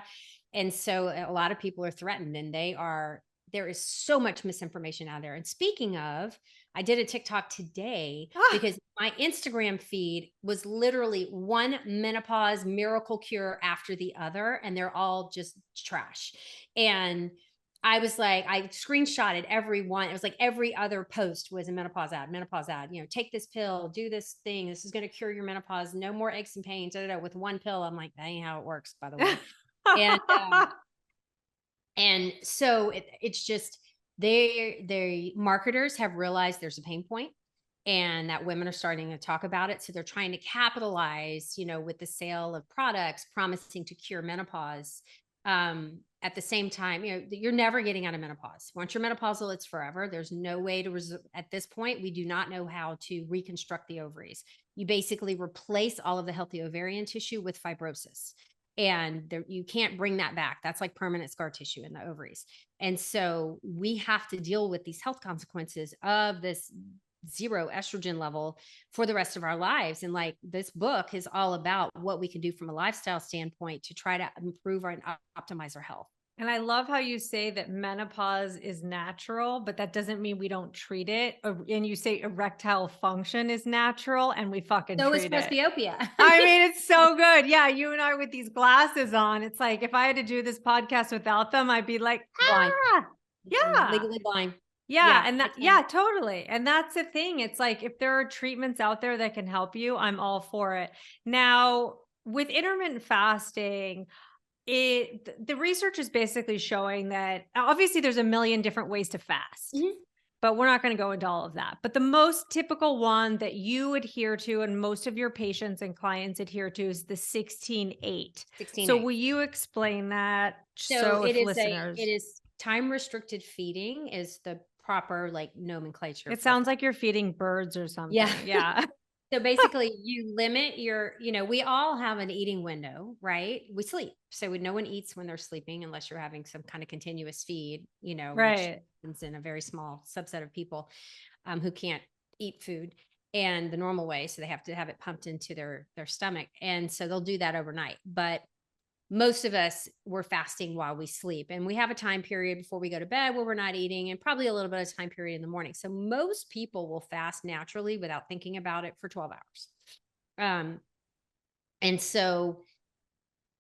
And so a lot of people are threatened, and there is so much misinformation out there. And speaking of, I did a TikTok today Ah, because my Instagram feed was literally one menopause miracle cure after the other, and they're all just trash. And I was like, I screenshotted every one. It was like every other post was a menopause ad, take this pill, do this thing. This is going to cure your menopause. No more aches and pains. Da, da, da, with one pill. I'm like, that ain't how it works, by the way. And and so it's just they marketers have realized there's a pain point and that women are starting to talk about it. So they're trying to capitalize, with the sale of products promising to cure menopause. At the same time, you're never getting out of menopause. Once you're menopausal, it's forever. There's no way to at this point, we do not know how to reconstruct the ovaries. You basically replace all of the healthy ovarian tissue with fibrosis, and you can't bring that back. That's like permanent scar tissue in the ovaries. And so we have to deal with these health consequences of this zero estrogen level for the rest of our lives. And like this book is all about what we can do from a lifestyle standpoint to try to improve and optimize our health. and I love how you say that menopause is natural, but that doesn't mean we don't treat it. And you say erectile function is natural and we fucking So is treat it. presbyopia. I mean, it's so good. Yeah, you and I with these glasses on. It's like if I had to do this podcast without them, I'd be like, Blind. yeah. Legally blind. Yeah, Yeah. and that yeah, totally. And that's the thing. It's like if there are treatments out there that can help you, I'm all for it. Now, with intermittent fasting, the research is basically showing that obviously there's a million different ways to fast. Mhm. But we're not going to go into all of that. But the most typical one that you adhere to and most of your patients and clients adhere to is the 16-8. 16 So 8. will you explain that So so if it listeners, is time restricted feeding is the proper like nomenclature it for sounds like you're feeding birds or yeah. something. Yeah. So basically you limit your, we all have an eating window, right? We sleep. So no one eats when they're sleeping unless you're having some kind of continuous feed, which Right. happens in a very small subset of people who can't eat food and the normal way. So they have to have it pumped into their stomach. And so they'll do that overnight. But most of us were fasting while we sleep, and we have a time period before we go to bed where we're not eating, and probably a little bit of time period in the morning. So most people will fast naturally without thinking about it for 12 hours. um and so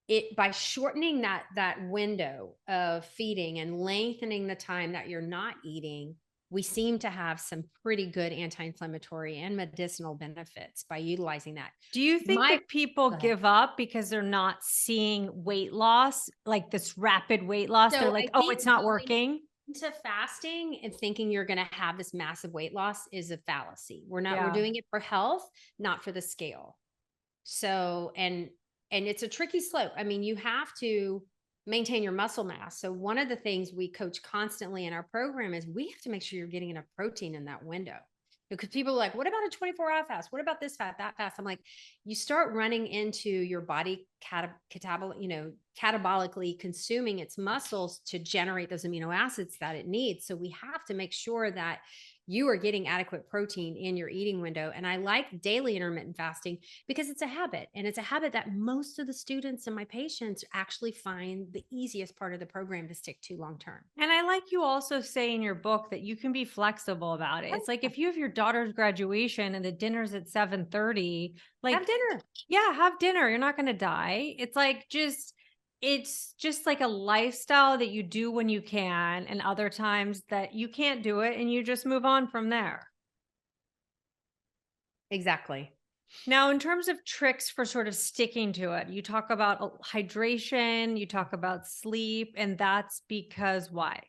it by shortening that window of feeding and lengthening the time that you're not eating, we seem to have some pretty good anti-inflammatory and medicinal benefits by utilizing that. Do you think My that people Go ahead. give up because they're not seeing weight loss, like this rapid weight loss? They're So like, I oh, think it's not going working. into fasting and thinking you're going to have this massive weight loss is a fallacy. We're Yeah. doing it for health, not for the scale. So, and it's a tricky slope. I mean, you have to maintain your muscle mass. So one of the things we coach constantly in our program is we have to make sure you're getting enough protein in that window. Because people are like, what about a 24-hour fast? What about this fat, that fast? I'm like, you start running into your body catabolically consuming its muscles to generate those amino acids that it needs. So we have to make sure that you are getting adequate protein in your eating window. And I like daily intermittent fasting because it's a habit, and it's a habit that most of the students and my patients actually find the easiest part of the program to stick to long term. And I like you also say in your book that you can be flexible about it. It's like Oh, if you have your daughter's graduation and the dinner's at 7:30, have like, dinner. yeah, have dinner. You're not going to die. It's just like a lifestyle that you do when you can, and other times that you can't do it and you just move on from there. Exactly. Now, in terms of tricks for sort of sticking to it, you talk about hydration, you talk about sleep, and that's because why?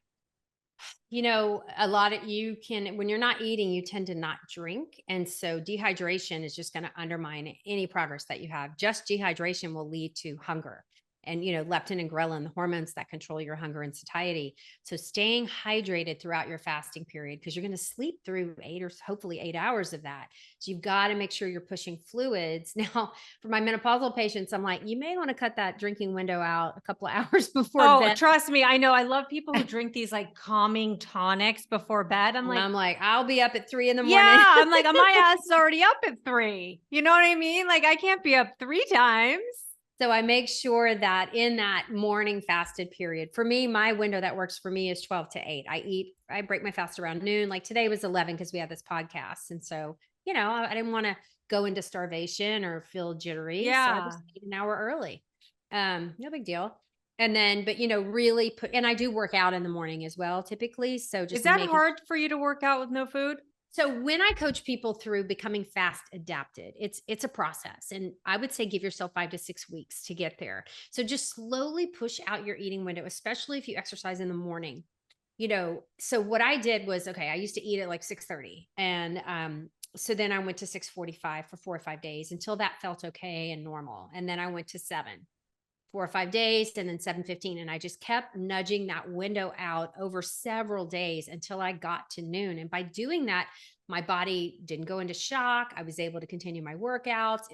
A lot of you can, when you're not eating, you tend to not drink. And so dehydration is just going to undermine any progress that you have. Just dehydration will lead to hunger. And, leptin and ghrelin, the hormones that control your hunger and satiety. So staying hydrated throughout your fasting period, because you're going to sleep through 8 or hopefully 8 hours of that. So you've got to make sure you're pushing fluids. Now, for my menopausal patients, I'm like, you may want to cut that drinking window out a couple of hours before Oh, bed. trust me, I know. I love people who drink these like calming tonics before bed. I'm And like, I'm like, I'll be up at 3 in the morning. yeah, I'm like, my ass is already up at 3. You know what I mean? Like, I can't be up 3 times. So I make sure that in that morning fasted period, for me, my window that works for me is 12 to 8. I break my fast around noon. Like today was 11 because we had this podcast. And so, I didn't want to go into starvation or feel jittery. So I Yeah. just ate an hour early. No big deal. And then, but really and I do work out in the morning as well, typically. So Is just that making hard for you to work out with no food? So when I coach people through becoming fast adapted, it's a process. And I would say give yourself 5 to 6 weeks to get there. So just slowly push out your eating window, especially if you exercise in the morning. So what I did was, okay, I used to eat at like 6:30. And so then I went to 6:45 for 4 or 5 days until that felt okay and normal. And then I went to 4 or 5 days, and then 7:15. And I just kept nudging that window out over several days until I got to noon. And by doing that, my body didn't go into shock. I was able to continue my workouts,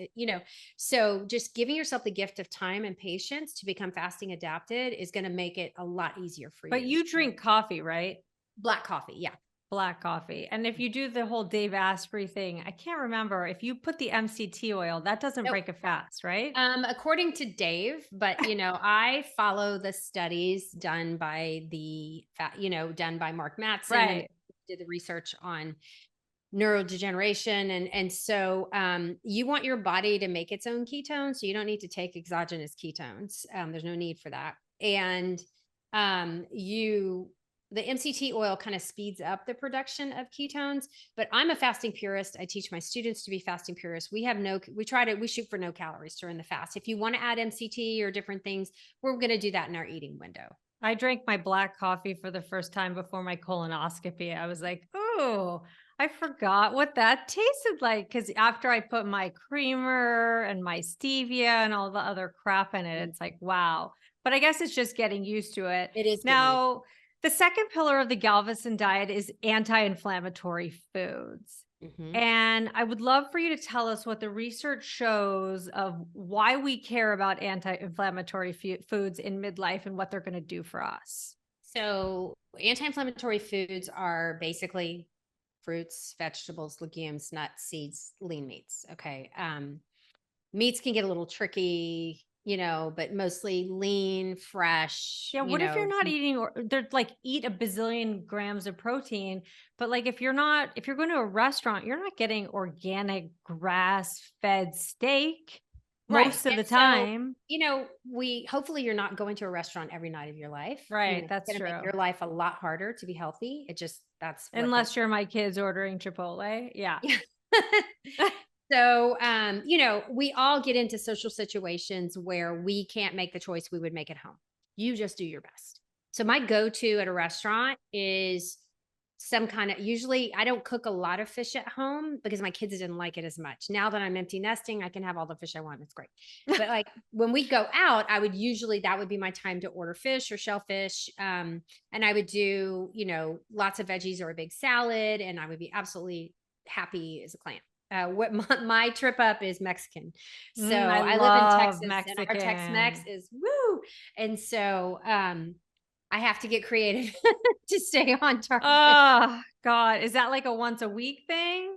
so just giving yourself the gift of time and patience to become fasting adapted is going to make it a lot easier for But you. you drink coffee, right? Black coffee. Yeah. Black coffee. And if you do the whole Dave Asprey thing, I can't remember if you put the MCT oil, that doesn't Nope. break a fast, right? According to Dave, but I follow the studies done by done by Mark Mattson, and Right. did the research on neurodegeneration. And so you want your body to make its own ketones. So you don't need to take exogenous ketones. There's no need for that. And you the MCT oil kind of speeds up the production of ketones, but I'm a fasting purist. I teach my students to be fasting purists. We shoot for no calories during the fast. If you want to add MCT or different things, we're going to do that in our eating window. I drank my black coffee for the first time before my colonoscopy. I was like, oh, I forgot what that tasted like. Because after I put my creamer and my stevia and all the other crap in it, it's like, wow. But I guess it's just getting used to it. It is getting used. Now, the second pillar of the Galveston diet is anti inflammatory foods. Mhm. And I would love for you to tell us what the research shows of why we care about anti-inflammatory foods in midlife and what they're going to do for us. So, anti-inflammatory foods are basically fruits, vegetables, legumes, nuts, seeds, lean meats. Okay. Meats can get a little tricky, but mostly lean, fresh, Yeah, what if you're not eating, or they're like, eat a bazillion grams of protein, but like if you're going to a restaurant, you're not getting organic grass-fed steak right. most of And the so, time. we hopefully you're not going to a restaurant every night of your life. Right, It's that's going to make true. your life a lot harder to be healthy. That's what the Unless you're my kids ordering Chipotle. Yeah. yeah. So, we all get into social situations where we can't make the choice we would make at home. You just do your best. So, my go to at a restaurant is some kind of, usually, I don't cook a lot of fish at home because my kids didn't like it as much. Now that I'm empty nesting, I can have all the fish I want. It's great. But like when we go out, that would be my time to order fish or shellfish. And I would do, lots of veggies or a big salad, and I would be absolutely happy as a clam. What my trip up is Mexican. So I I live in love Texas and our Tex-Mex Mexican. is woo. And so I have to get creative to stay on target. Oh, God. Is that like a once a week thing?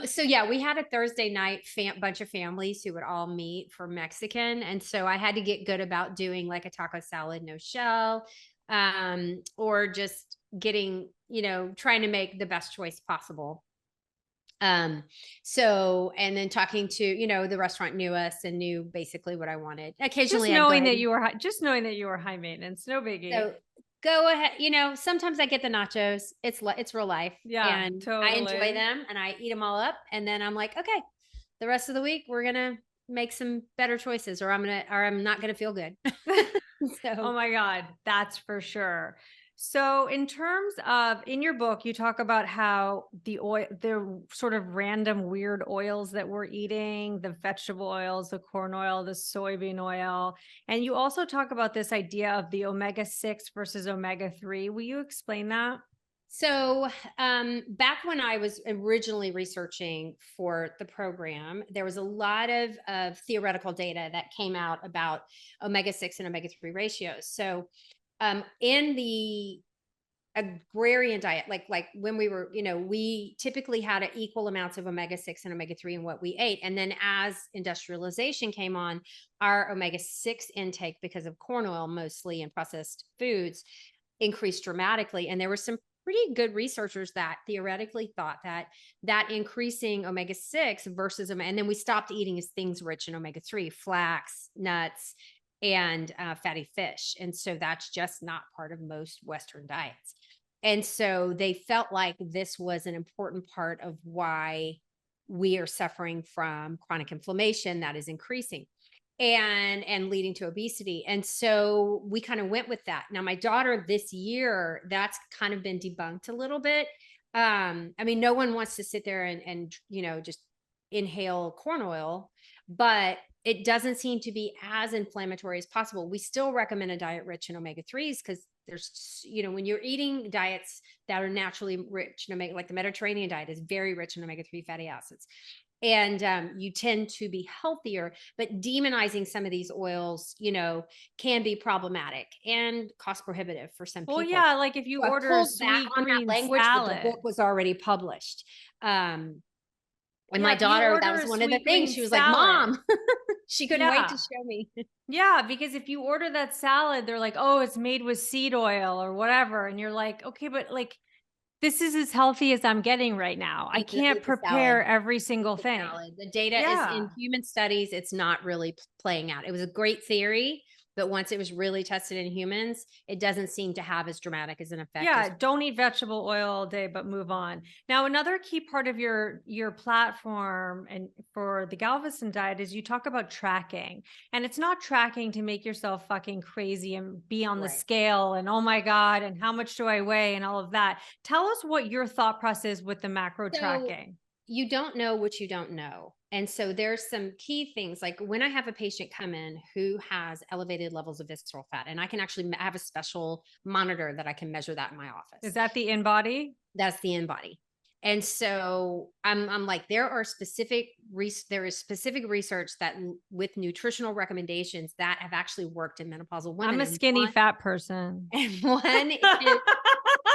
So yeah, we had a Thursday night bunch of families who would all meet for Mexican. And so I had to get good about doing like a taco salad, no shell, or just getting, trying to make the best choice possible. Um, and then talking to, the restaurant knew us and knew basically what I wanted. Occasionally I'd go ahead and Just knowing that you were high maintenance, no biggie. so go ahead, sometimes I get the nachos. It's real life Yeah, and I enjoy totally. them and I eat them all up. And then I'm like, okay, the rest of the week, we're going to make some better choices or I'm not going to feel good. Oh So my God, that's for sure. So, in terms of in your book, you talk about how the sort of random weird oils that we're eating, the vegetable oils, the corn oil, the soybean oil. And you also talk about this idea of the omega-6 versus omega-3. Will you explain that? So, back when I was originally researching for the program, there was a lot of theoretical data that came out about omega-6 and omega-3 ratios. So, in the agrarian diet, like when we were, we typically had equal amounts of omega-6 and omega-3 in what we ate. And then as industrialization came on, our omega-6 intake, because of corn oil mostly and processed foods, increased dramatically. And there were some pretty good researchers that theoretically thought that increasing omega-6 versus and then we stopped eating things rich in omega-3, flax, nuts, and fatty fish. And so that's just not part of most Western diets. And so they felt like this was an important part of why we are suffering from chronic inflammation that is increasing and leading to obesity. And so we kind of went with that. Now my daughter this year, that's kind of been debunked a little bit. I mean, no one wants to sit there and just inhale corn oil, but it doesn't seem to be as inflammatory as possible. We still recommend a diet rich in omega-3s because there's, when you're eating diets that are naturally rich in omega, like the Mediterranean diet is very rich in omega-3 fatty acids. And you tend to be healthier, but demonizing some of these oils, can be problematic and cost prohibitive for some Well, people. yeah, like if you So I order a pulled back sweet on that green language, but the salad. book was already published. And Yeah, my if you daughter, that order was a one of the sweet things. green She was like, salad. "Mom," she couldn't wait to Yeah. show me. Yeah, because if you order that salad, they're like, "Oh, it's made with seed oil or whatever." And you're like, "Okay, but like this is as healthy as I'm getting right now. I can't It's a salad. prepare every single The thing." salad. The data is Yeah. in human studies, it's not really playing out. It was a great theory, but once it was really tested in humans, it doesn't seem to have as dramatic as an effect Yeah, as don't eat vegetable oil all day, but move on. Now, another key part of your platform and for the Galveston diet is you talk about tracking. And it's not tracking to make yourself fucking crazy and be on the right. scale and oh my God, and how much do I weigh and all of that. Tell us what your thought process is with the macro So tracking. you don't know what you don't know. And so there's some key things like when I have a patient come in who has elevated levels of visceral fat, and I can actually have a special monitor that I can measure that in my Is office. that the in body? That's the in body. And so I'm like, there is specific research that with nutritional recommendations that have actually worked in menopausal I'm women. a skinny fat person. And one is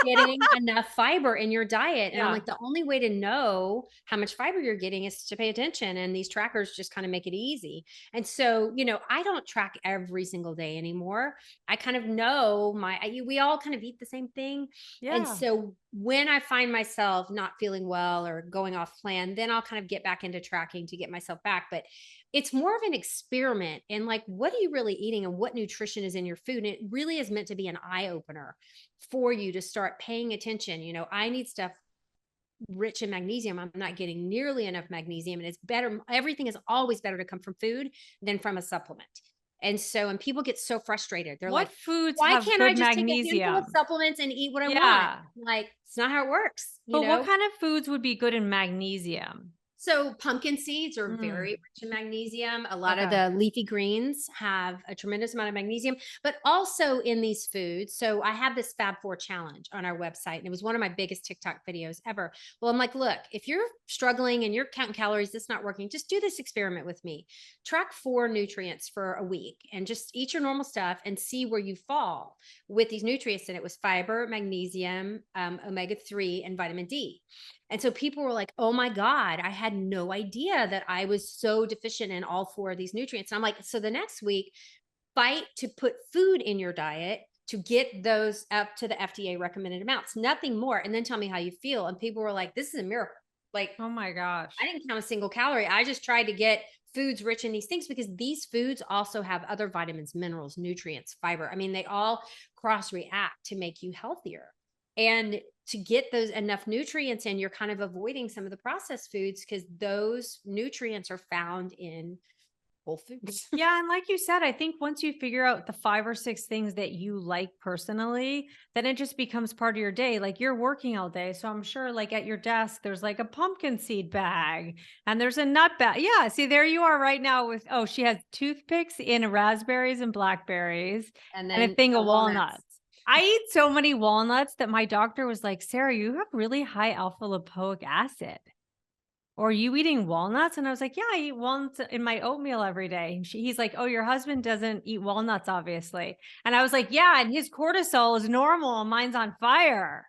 getting enough fiber in your diet. And I'm Yeah. like, the only way to know how much fiber you're getting is to pay attention. And these trackers just kind of make it easy. And so, I don't track every single day anymore. I kind of know we all kind of eat the same thing. And Yeah. so when I find myself not feeling well or going off plan, then I'll kind of get back into tracking to get myself back. But it's more of an experiment and like, what are you really eating and what nutrition is in your food? And it really is meant to be an eye opener for you to start paying attention. I need stuff rich in magnesium. I'm not getting nearly enough magnesium, and it's better. Everything is always better to come from food than from a supplement. And people get so frustrated. They're What like, foods why have can't I good just take a handful of magnesium? supplements and eat what I want? Yeah. Like, it's not how it works, But what kind of foods would be good in magnesium? So pumpkin seeds are very Mm, rich in magnesium. A lot of okay. the leafy greens have a tremendous amount of magnesium, but also in these foods. So I have this Fab4 challenge on our website, and it was one of my biggest TikTok videos ever. Well, I'm like, look, if you're struggling and you're counting calories, that's not working, just do this experiment with me. Track 4 nutrients for a week and just eat your normal stuff and see where you fall with these nutrients. And it was fiber, magnesium, omega-3, and vitamin D. And so people were like, oh my God, I had no idea that I was so deficient in all 4 of these nutrients. And I'm like, so the next week, fight to put food in your diet to get those up to the FDA recommended amounts, nothing more. And then tell me how you feel. And people were like, this is a miracle. Like, Oh my gosh. I didn't count a single calorie. I just tried to get foods rich in these things because these foods also have other vitamins, minerals, nutrients, fiber. I mean, they all cross react to make you healthier. And to get those enough nutrients in, you're kind of avoiding some of the processed foods because those nutrients are found in whole foods. Yeah, and like you said, I think once you figure out the 5 or 6 things that you like personally, then it just becomes part of your day. Like you're working all day, so I'm sure like at your desk there's like a pumpkin seed bag and there's a nut bag. Yeah, see there you are right now with she has toothpicks in raspberries and blackberries And and a then thing of walnuts. walnuts. I eat so many walnuts that my doctor was like, "Sarah, you have really high alpha lipoic acid. Or are you eating walnuts?" And I was like, yeah, I eat walnuts in my oatmeal every day. And he's like, oh, your husband doesn't eat walnuts, obviously. And I was like, yeah, and his cortisol is normal and mine's on fire.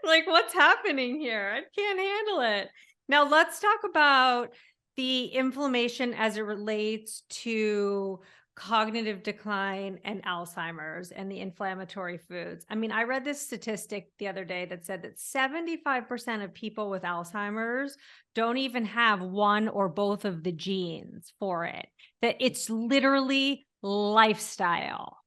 Like, what's happening here? I can't handle it. Now, let's talk about the inflammation as it relates to cognitive decline and Alzheimer's and the inflammatory foods. I mean, I read this statistic the other day that said that 75% of people with Alzheimer's don't even have one or both of the genes for it, that it's literally lifestyle.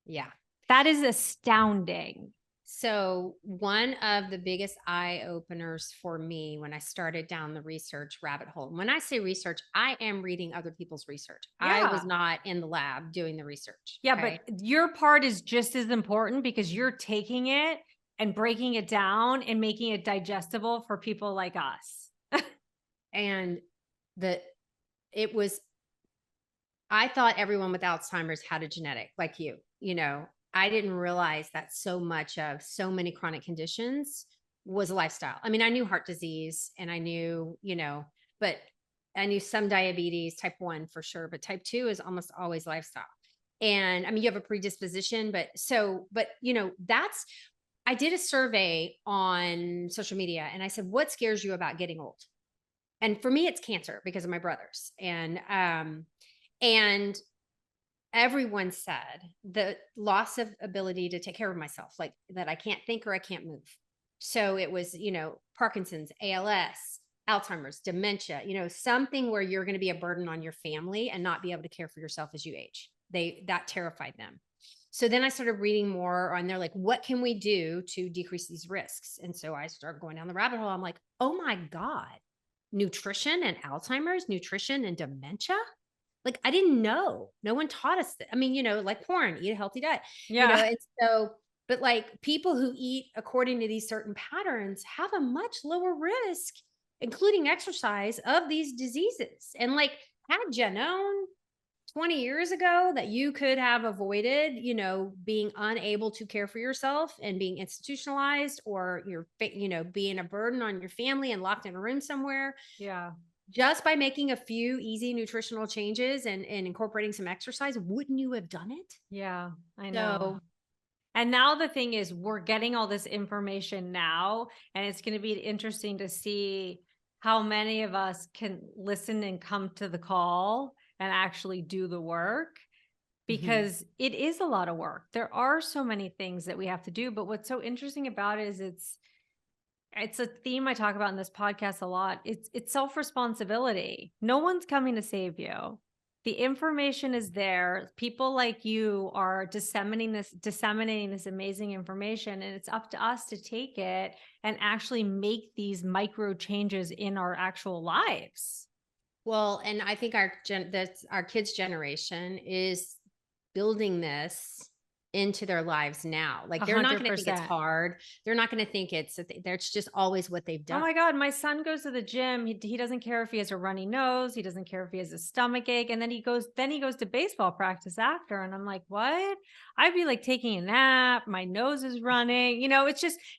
Yeah. That is astounding. So, one of the biggest eye openers for me when I started down the research rabbit hole, and when I say research, I am reading other people's research. I was Yeah. not in the lab doing the research. Yeah, Okay. but your part is just as important because you're taking it and breaking it down and making it digestible for people like us. And the, it was, I thought everyone with Alzheimer's had a genetic like you. I didn't realize that so much of so many chronic conditions was a lifestyle. I mean, I knew heart disease and I knew, but I knew some diabetes, type 1 for sure, but type 2 is almost always lifestyle. And I mean, you have a predisposition, I did a survey on social media and I said, what scares you about getting old? And for me, it's cancer because of my brothers. And everyone said the loss of ability to take care of myself, like that I can't think or I can't move. So it was, Parkinson's, ALS, Alzheimer's, dementia, something where you're going to be a burden on your family and not be able to care for yourself as you age. That terrified them. So then I started reading more on there, like, what can we do to decrease these risks? And so I started going down the rabbit hole. I'm like, oh my God, nutrition and Alzheimer's, nutrition and dementia. Like, I didn't know. No one taught us that. I mean, like porn, eat a healthy diet, Yeah. and so, but like people who eat according to these certain patterns have a much lower risk, including exercise, of these diseases. And like, had you known, 20 years ago that you could have avoided, being unable to care for yourself and being institutionalized, or being a burden on your family and locked in a room somewhere, Yeah. just by making a few easy nutritional changes and incorporating some exercise. Wouldn't you have done it? Yeah, I know. So, And now the thing is, we're getting all this information now, and it's going to be interesting to see how many of us can listen and come to the call and actually do the work, mhm. because it is a lot of work. There are so many things that we have to do, but what's so interesting about it is it's a theme I talk about in this podcast a lot. It's self-responsibility. No one's coming to save you. The information is there. People like you are disseminating this amazing information, and it's up to us to take it and actually make these micro changes in our actual lives. Well, and I think that's our kids' generation is building this into their lives now. Like, A they're not hundred going to think it's percent. hard. They're not going to think it's just always what they've Oh done. my God, my son goes to the gym. He doesn't care if he has a runny nose. He doesn't care if he has a stomach ache. And then he goes to baseball practice after. And I'm like, what? I'd be like taking a nap. My nose is running.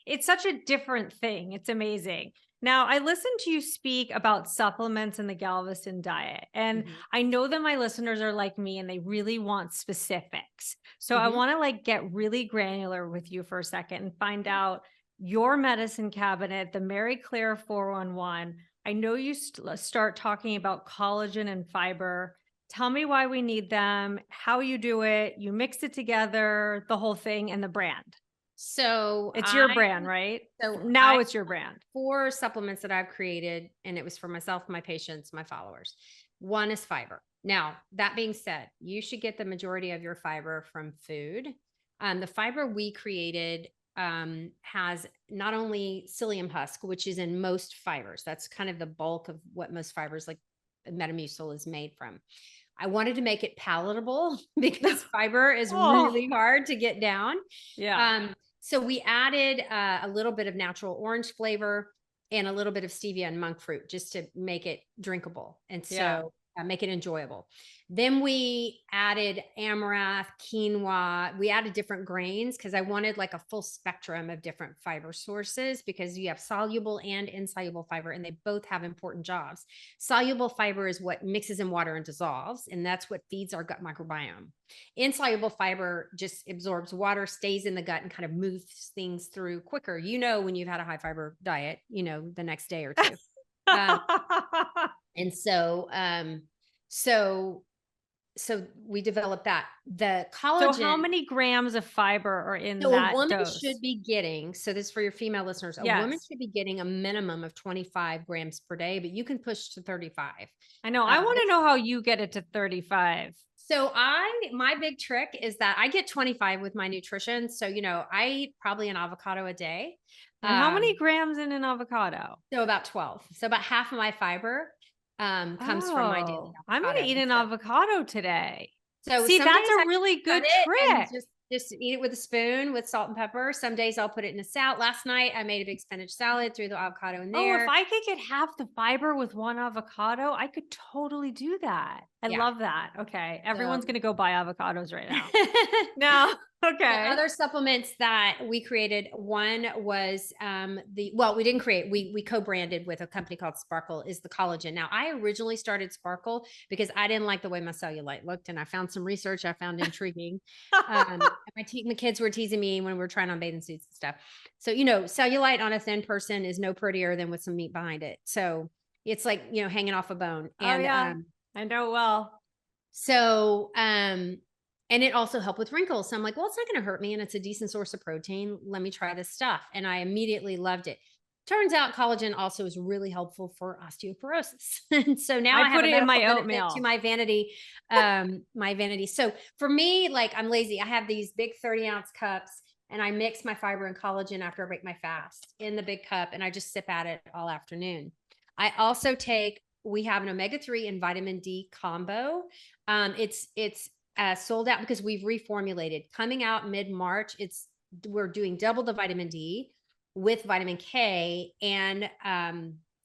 It's such a different thing. It's amazing. Now, I listened to you speak about supplements in the Galveston diet. And Mhm. I know that my listeners are like me and they really want specifics. So I Mhm. want to like get really granular with you for a second and find out your medicine cabinet, the Mary Claire 411. I know you start talking about collagen and fiber. Tell me why we need them, how you do it, you mix it together, the whole thing, and the brand. So It's your I brand, right? so Now I it's your brand. 4 supplements that I've created, and it was for myself, my patients, my followers. One is fiber. Now, that being said, you should get the majority of your fiber from food. The fiber we created has not only psyllium husk, which is in most fibers. That's kind of the bulk of what most fibers, like Metamucil, is made from. I wanted to make it palatable because fiber is Oh, really hard to get down. yeah. So we added a little bit of natural orange flavor and a little bit of stevia and monk fruit just to make it drinkable. And Yeah. so make it enjoyable. Then we added amaranth, quinoa. We added different grains because I wanted like a full spectrum of different fiber sources, because you have soluble and insoluble fiber, and they both have important jobs. Soluble fiber is what mixes in water and dissolves, and that's what feeds our gut microbiome. Insoluble fiber just absorbs water, stays in the gut, and kind of moves things through quicker. When you've had a high fiber diet, the next day or two. Um, and so, so we developed that. The So how collagen. many grams of fiber are in So a that woman dose? should be getting, so this is for your female listeners, a woman Yes. should be getting a minimum of 25 grams per day, but you can push to 35. I know. I want to This know how you get it to 35. So my big trick is that I get 25 with my nutrition. So, I eat probably an avocado a day. And how many Um, grams in an avocado? so about 12. So about half of my fiber comes from my daily Oh, I'm going to avocado. eat And an avocado today. so See, some that's days a I really cut good it and trick. just eat it with a spoon with salt and pepper. Some days I'll put it in a salad. Last night I made a big spinach salad, threw the avocado in Oh, if there. I could get half the fiber with one avocado, I could totally do that. I Yeah. love that. Okay. Everyone's So going to go buy avocados right now. No. the Okay. other supplements that we created, one was we didn't create, we co-branded with a company called Sparkle, is the collagen. Now, I originally started Sparkle because I didn't like the way my cellulite looked, and I found some research I found intriguing. My kids were teasing me when we were trying on bathing suits and stuff. So, cellulite on a thin person is no prettier than with some meat behind it. So it's like, hanging off a bone. Oh, And yeah. I know well. so, and it also helped with wrinkles. So I'm like, well, it's not going to hurt me, and it's a decent source of protein. Let me try this stuff. And I immediately loved it. Turns out collagen also is really helpful for osteoporosis. And so now I I have put a it in medical my benefit to oatmeal. my vanity. So for me, like, I'm lazy. I have these big 30-ounce cups, and I mix my fiber and collagen after I break my fast in the big cup, and I just sip at it all afternoon. I also we have an omega-3 and vitamin D combo. It's sold out because we've reformulated. Coming out mid-March, we're doing double the vitamin D with vitamin K and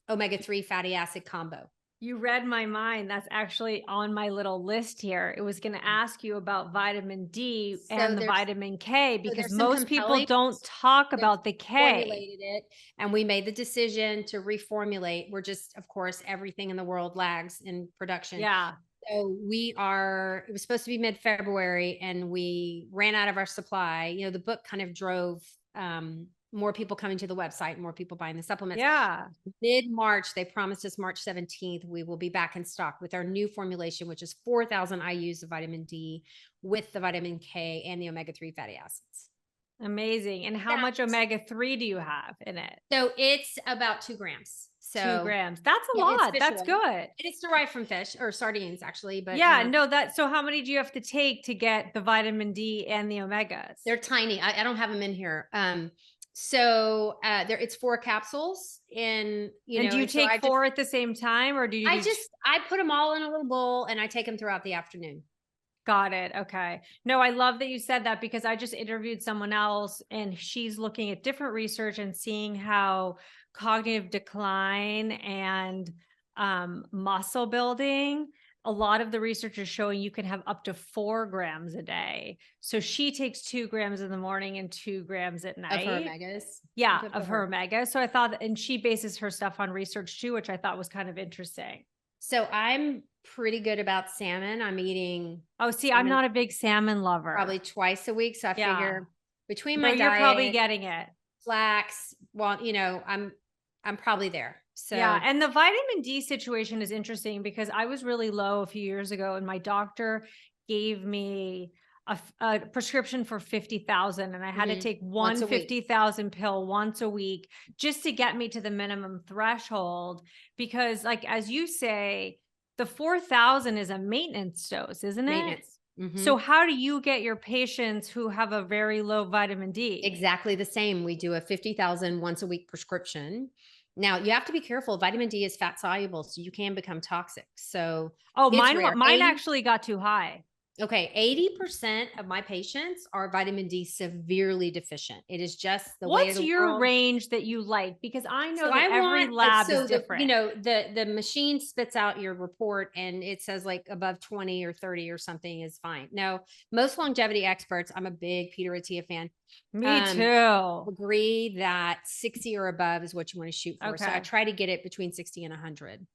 omega-3 fatty acid combo. You read my mind. That's actually on my little list here. It was going to ask you about vitamin D So and the there's vitamin K so because there's some most people compelling don't talk They've about the K. formulated it, and we made the decision to reformulate. We're just, of course, everything in the world lags in production. Yeah. So it was supposed to be mid-February and we ran out of our supply. The book kind of drove more people coming to the website, more people buying the supplements. Yeah. Mid-March, they promised us March 17th, we will be back in stock with our new formulation, which is 4,000 IUs of vitamin D with the vitamin K and the omega-3 fatty acids. Amazing. And how much That's omega-3 do you have in it? So it's about 2 grams. 2 So grams. That's a yeah, it's lot. fish That's oil. good. And it's derived from fish or sardines, actually, but Yeah, no, so how many do you have to take to get the vitamin D and the omegas? they're tiny. I don't have them in here. There it's 4 capsules, And do you and so take 4 at the same time or do you do I put them all in a little bowl and I take them throughout the afternoon. Got it. Okay. No, I love that you said that because I just interviewed someone else and she's looking at different research and seeing how cognitive decline and muscle building, a lot of the research is showing you can have up to 4 grams a day. So she takes 2 grams in the morning and 2 grams at Of her night. omegas. Yeah, Good for of her her. omega. So I thought, and she bases her stuff on research too, which I thought was kind of interesting. So I'm pretty good about salmon. I'm eating Oh, see, I'm salmon not a big salmon lover. probably twice a week. So I Yeah. figure between No, my you're probably diet, getting it. flax, well, I'm probably there. Yeah. So And the vitamin D situation is interesting because I was really low a few years ago and my doctor gave me a prescription for 50,000 and I had to take once one a week. 50,000 pill once a week just to get me to the minimum threshold. Because like, as you say, the 4,000 is a maintenance dose, isn't it? Maintenance. So how do you get your patients who have a very low vitamin D? Exactly the same. We do a 50,000 once a week prescription. Now, you have to be careful. Vitamin D is fat soluble, so you can become toxic. So Oh, it's rare. mine actually got too high. Okay, 80% of my patients are vitamin D severely deficient. It is just the way of What's the your world. range that you like? Because I know So that I every want lab is so different. the machine spits out your report and it says like above 20 or 30 or something is fine. No, most longevity experts, I'm a big Peter Attia fan, Me too. agree that 60 or above is what you want to shoot for. So I Okay. try to get it between 60 and 100.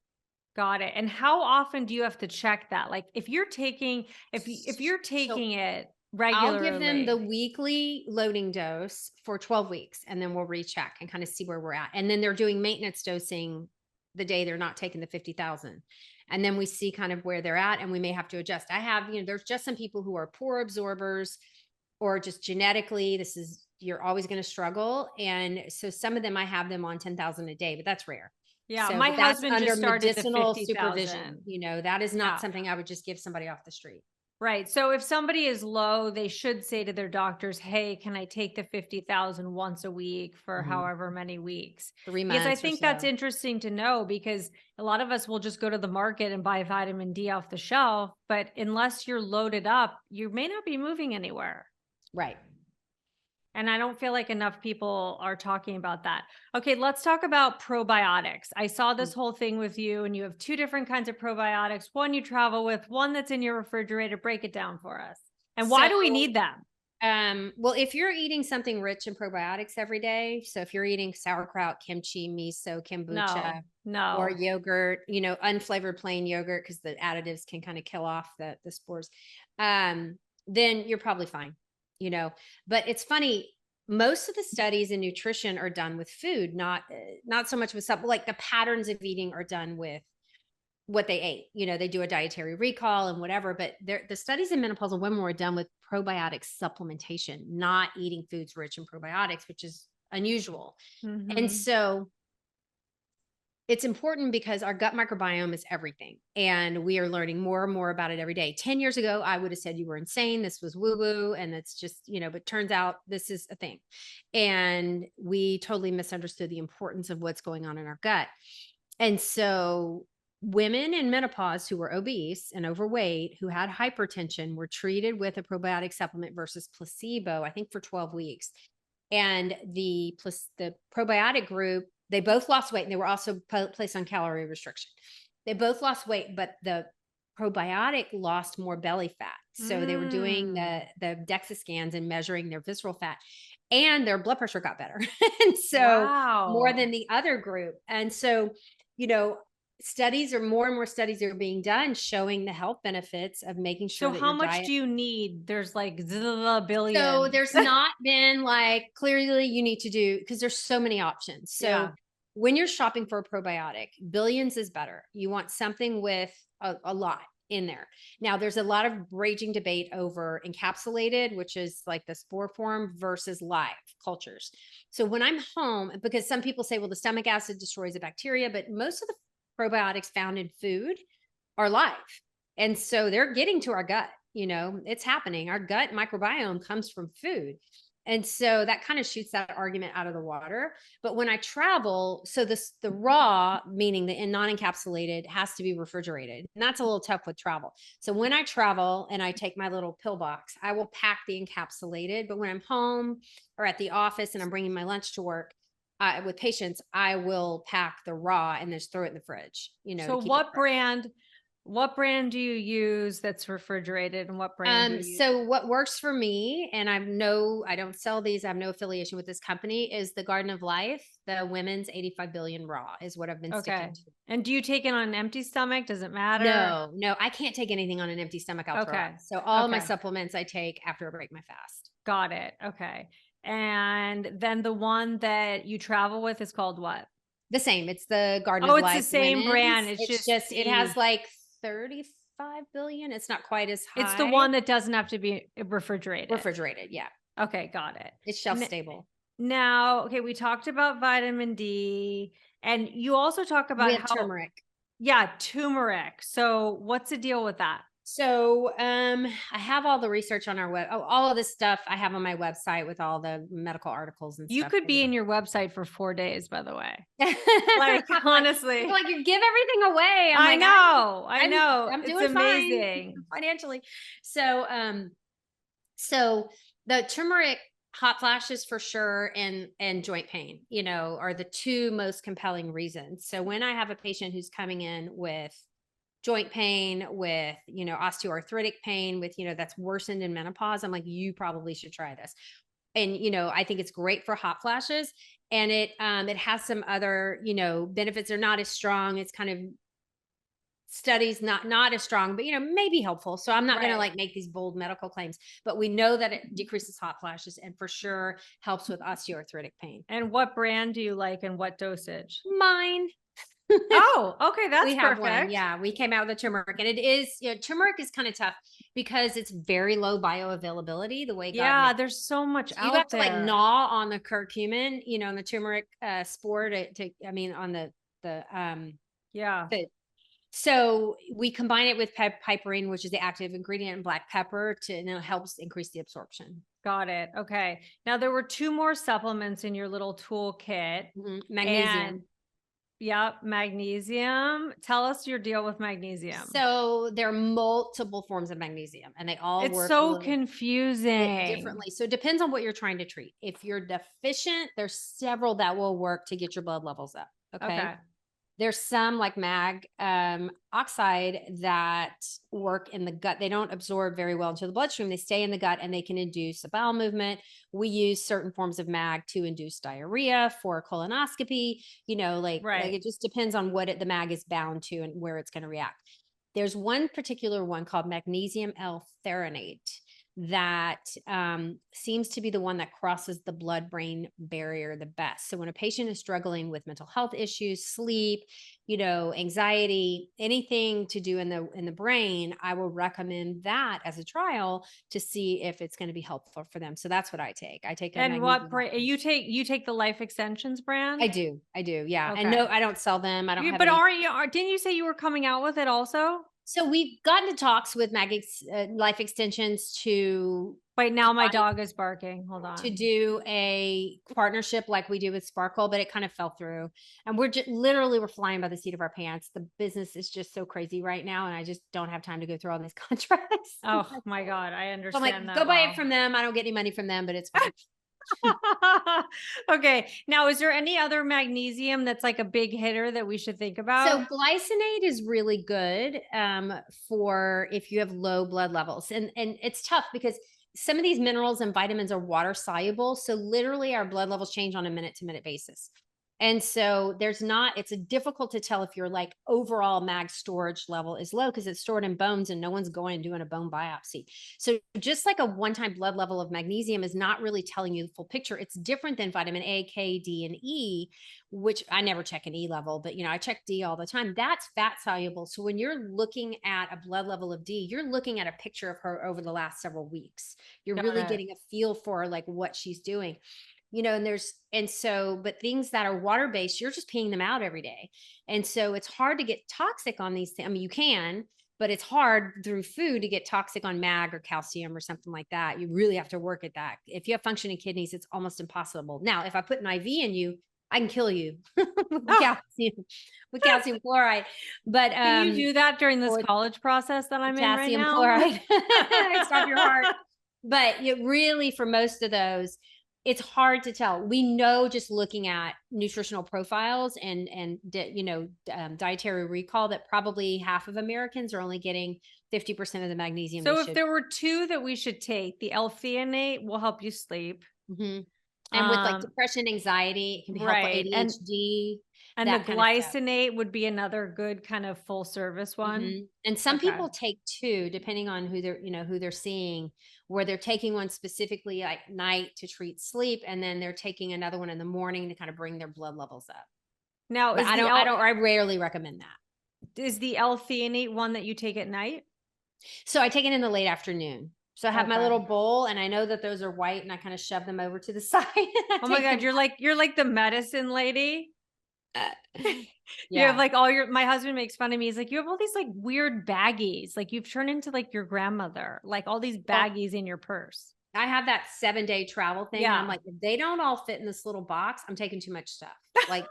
Got it. And how often do you have to check that? Like if you're taking if you're So taking it I'll give them the regularly. weekly loading dose for 12 weeks and then we'll recheck and kind of see where we're at. And then they're doing maintenance dosing the day they're not taking the 50,000. And then we see kind of where they're at and we may have to adjust. There's just some people who are poor absorbers or just genetically, you're always going to struggle. And so some of them, I have them on 10,000 a day, but that's rare. Yeah, So, my but that's husband under just started the medicinal 50,000. supervision. That is not Yeah. something I would just give somebody off the street. Right. So if somebody is low, they should say to their doctors, "Hey, can I take the 50,000 once a week for however many weeks?" Three Because I months or think that's so. interesting to know because a lot of us will just go to the market and buy vitamin D off the shelf, but unless you're loaded up, you may not be moving anywhere. Right. And I don't feel like enough people are talking about that. Okay, let's talk about probiotics. I saw this whole thing with you, and you have 2 different kinds of probiotics, one you travel with, one that's in your refrigerator. Break it down for us. And why do we need them? Well, if you're eating something rich in probiotics every day, so if you're eating sauerkraut, kimchi, miso, kombucha, or No. yogurt, unflavored plain yogurt, because the additives can kind of kill off the spores, then you're probably fine, But it's funny, most of the studies in nutrition are done with food, not so much with stuff like the patterns of eating are done with what they ate. They do a dietary recall and whatever, but the studies in menopausal women were done with probiotic supplementation, not eating foods rich in probiotics, which is unusual. And Mhm. so it's important because our gut microbiome is everything. And we are learning more and more about it every day. 10 years ago, I would have said you were insane. This was woo woo. And it's just, but turns out this is a thing. And we totally misunderstood the importance of what's going on in our gut. And so women in menopause who were obese and overweight, who had hypertension, were treated with a probiotic supplement versus placebo, I think for 12 weeks. And the probiotic group, they both lost weight and they were also placed on calorie restriction. They both lost weight, but the probiotic lost more belly fat. So they were doing Mm. the DEXA scans and measuring their visceral fat, and their blood pressure got better. And so more Wow. than the other group. And so, you know, more and more studies are being done showing the health benefits of making sure So that how your much diet. do you need? There's like a So billion. there's not been like clearly you need to do, because there's so many options. So Yeah. when you're shopping for a probiotic, billions is better. You want something with a lot in there. Now there's a lot of raging debate over encapsulated, which is like the spore form, versus live cultures. So when I'm home, because some people say, well, the stomach acid destroys the bacteria, but most of the probiotics found in food are live. And so they're getting to our gut, it's happening. Our gut microbiome comes from food. And so that kind of shoots that argument out of the water. But when I travel, so the raw, meaning the non-encapsulated, has to be refrigerated. And that's a little tough with travel. So when I travel and I take my little pill box, I will pack the encapsulated. But when I'm home or at the office and I'm bringing my lunch to work, with patients, I will pack the raw and just throw it in the fridge, to So keep it fresh. what brand do you use that's refrigerated, and what brand do you use? So what works for me, and I don't sell these, I have no affiliation with this company, is the Garden of Life, the women's 85 billion raw is what I've been sticking Okay. to. And do you take it on an empty stomach? Does it matter? No, I can't take anything on an empty stomach. I'll throw up. Okay. So all my Okay. supplements I take after I break my fast. Got it. Okay. And then the one that you travel with is called what? The same. It's the Garden Oh, of it's the Life same brand. women's. It's It's just just, it has the like 35 billion. It's not quite as it's the high. one that doesn't have to be refrigerated. Refrigerated. Yeah. Okay, got it. It's shelf N stable. Now, okay, we talked about vitamin D, and you also talk We about have how turmeric. yeah, turmeric. So what's the deal with that? So, I have all the research on our all of this stuff I have on my website with all the medical articles and You stuff. could be in your website for 4 days, by the way. I'm Like, like, honestly. you give everything away. I'm I like, know, I I'm, know. I'm It's doing fine amazing. financially. So, so the turmeric hot flashes for sure, and joint pain, are the two most compelling reasons. So when I have a patient who's coming in with joint pain, with, osteoarthritic pain, with, that's worsened in menopause, I'm like, you probably should try this. And, I think it's great for hot flashes, and it has some other, benefits. Are not as strong. It's kind of studies not as strong, but maybe helpful. So I'm not going to Right. like make these bold medical claims, but we know that it decreases hot flashes and for sure helps with osteoarthritic pain. And what brand do you like and what dosage? Mine. Oh, okay, that's We have one. perfect. Yeah, we came out with the turmeric, and it is, turmeric is kind of tough because it's very low bioavailability the way God Yeah, made. there's so much So you have out to like there. gnaw on the curcumin, and the turmeric spore I mean, on Yeah, the so we combine it with piperine, which is the active ingredient in black pepper, and it helps increase the absorption. got it. Okay. Now there were 2 more supplements in your little toolkit, and Magnesium. yep, magnesium. Tell us your deal with magnesium. So there are multiple forms of magnesium, and they all It's work a so little bit confusing. differently. So it depends on what you're trying to treat. If you're deficient, there's several that will work to get your blood levels up. Okay. Okay. There's some like mag oxide that work in the gut. They don't absorb very well into the bloodstream. They stay in the gut and they can induce a bowel movement. We use certain forms of mag to induce diarrhea for colonoscopy. Like Right. it just depends on what the mag is bound to and where it's going to react. There's one particular one called magnesium L-threonate that seems to be the one that crosses the blood-brain barrier the best. So when a patient is struggling with mental health issues, sleep, anxiety, anything to do in the brain, I will recommend that as a trial to see if it's going to be helpful for them. So that's what I take. I take a And what magnesium. brand you take the Life Extensions I brand? do. I do. Yeah. And no, Okay. I don't sell them. I don't have But any. didn't you say you were coming out with it also? So we've gotten to talks with Life Extensions to Wait, now my combine dog is barking. Hold to on. do a partnership like we do with Sparkle, but it kind of fell through. And we're just literally we're flying by the seat of our pants. The business is just so crazy right now, and I just don't have time to go through all these contracts. Oh my God, I So I'm like, understand go that buy it well. from them. I don't get any money from them, but it's fine. Okay. Now, is there any other magnesium that's like a big hitter that we should think So about? glycinate is really good for if you have low blood levels, and it's tough because some of these minerals and vitamins are water soluble. So literally, our blood levels change on a minute to minute basis, and so there's not. It's difficult to tell if your like overall mag storage level is low because it's stored in bones, and no one's going and doing a bone biopsy. So just like a one-time blood level of magnesium is not really telling you the full picture. It's different than vitamin A, K, D, and E, which I never check an E level, but I check D all the time. That's fat soluble. So when you're looking at a blood level of D, you're looking at a picture of her over the last several weeks. You're Got really it. getting a feel for like what she's doing. But things that are water based, you're just peeing them out every day. And so it's hard to get toxic on these things. I mean, you can, but it's hard through food to get toxic on mag or calcium or something like that. You really have to work at that. If you have functioning kidneys, it's almost impossible. Now, if I put an IV in you, I can kill you with Oh, calcium chloride. But can you do that during this or college process that I'm in right potassium now? chloride. Stop your heart. But it really, for most of those, it's hard to tell. We know just looking at nutritional profiles and dietary recall that probably half of Americans are only getting 50% of the magnesium they So if should. there were two that we should take, the L-theanate will help you sleep. Mhm. And with like Um, depression, anxiety, it can help for right. ADHD, And the that kind of stuff. glycinate would be another good kind of full service one. And some Okay. people take two, depending on who they're seeing, where they're taking one specifically at night to treat sleep, and then they're taking another one in the morning to kind of bring their blood levels up. Now, But I rarely recommend that. is the L-theanate one that you take at night? So I take it in the late afternoon. So I have my Okay. little bowl, and I know that those are white, and I kind of shove them over to the side. I Oh my take God, them. you're like the medicine lady. You have Yeah. like my husband makes fun of me. He's like, you have all these like weird baggies. Like you've turned into like your grandmother, like all these Well, baggies in your purse. I have that 7-day travel thing, and I'm Yeah. like, if they don't all fit in this little box, I'm taking too much stuff. Like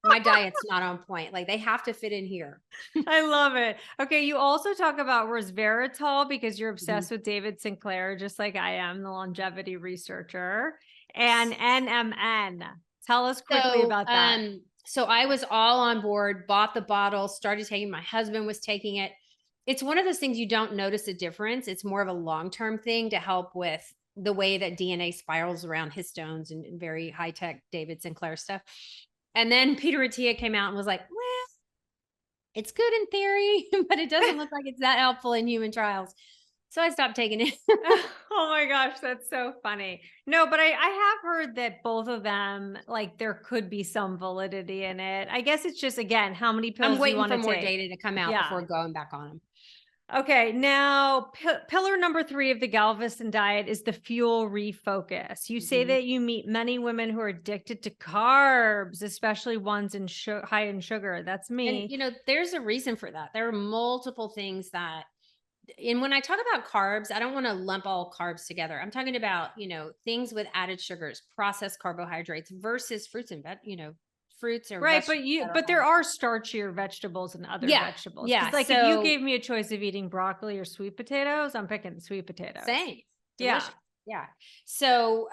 my diet's not on point. Like they have to fit in here. I love it. Okay. You also talk about resveratrol because you're Mhm. obsessed with David Sinclair, just like I am, the longevity researcher, and NMN. Tell us quickly So, about that. so I was all on board, bought the bottle, started taking. My husband was taking it. It's one of those things you don't notice a difference. It's more of a long-term thing to help with the way that DNA spirals around histones and very high-tech David Sinclair stuff. And then Peter Attia came out and was like, well, it's good in theory, but it doesn't look like it's that helpful in human trials. So I stopped taking it. Oh my gosh, that's so funny. No, but I have heard that both of them, like there could be some validity in it. I guess it's just, again, how many I'm pills do you waiting want for to more take? data to come out Yeah. before going back on them. Okay. Now, pillar number 3 of the Galveston diet is the fuel refocus. You say Mhm. that you meet many women who are addicted to carbs, especially ones high in sugar. That's And me. there's a reason for that. There are multiple things that, and when I talk about carbs, I don't want to lump all carbs together. I'm talking about, things with added sugars, processed carbohydrates versus fruits or Right, vegetables that are but there whole. are starchier vegetables and other Yeah. vegetables. Yeah. Because like if you So gave me a choice of eating broccoli or sweet potatoes, I'm picking sweet potatoes. same. Yeah. Delicious. Yeah. So,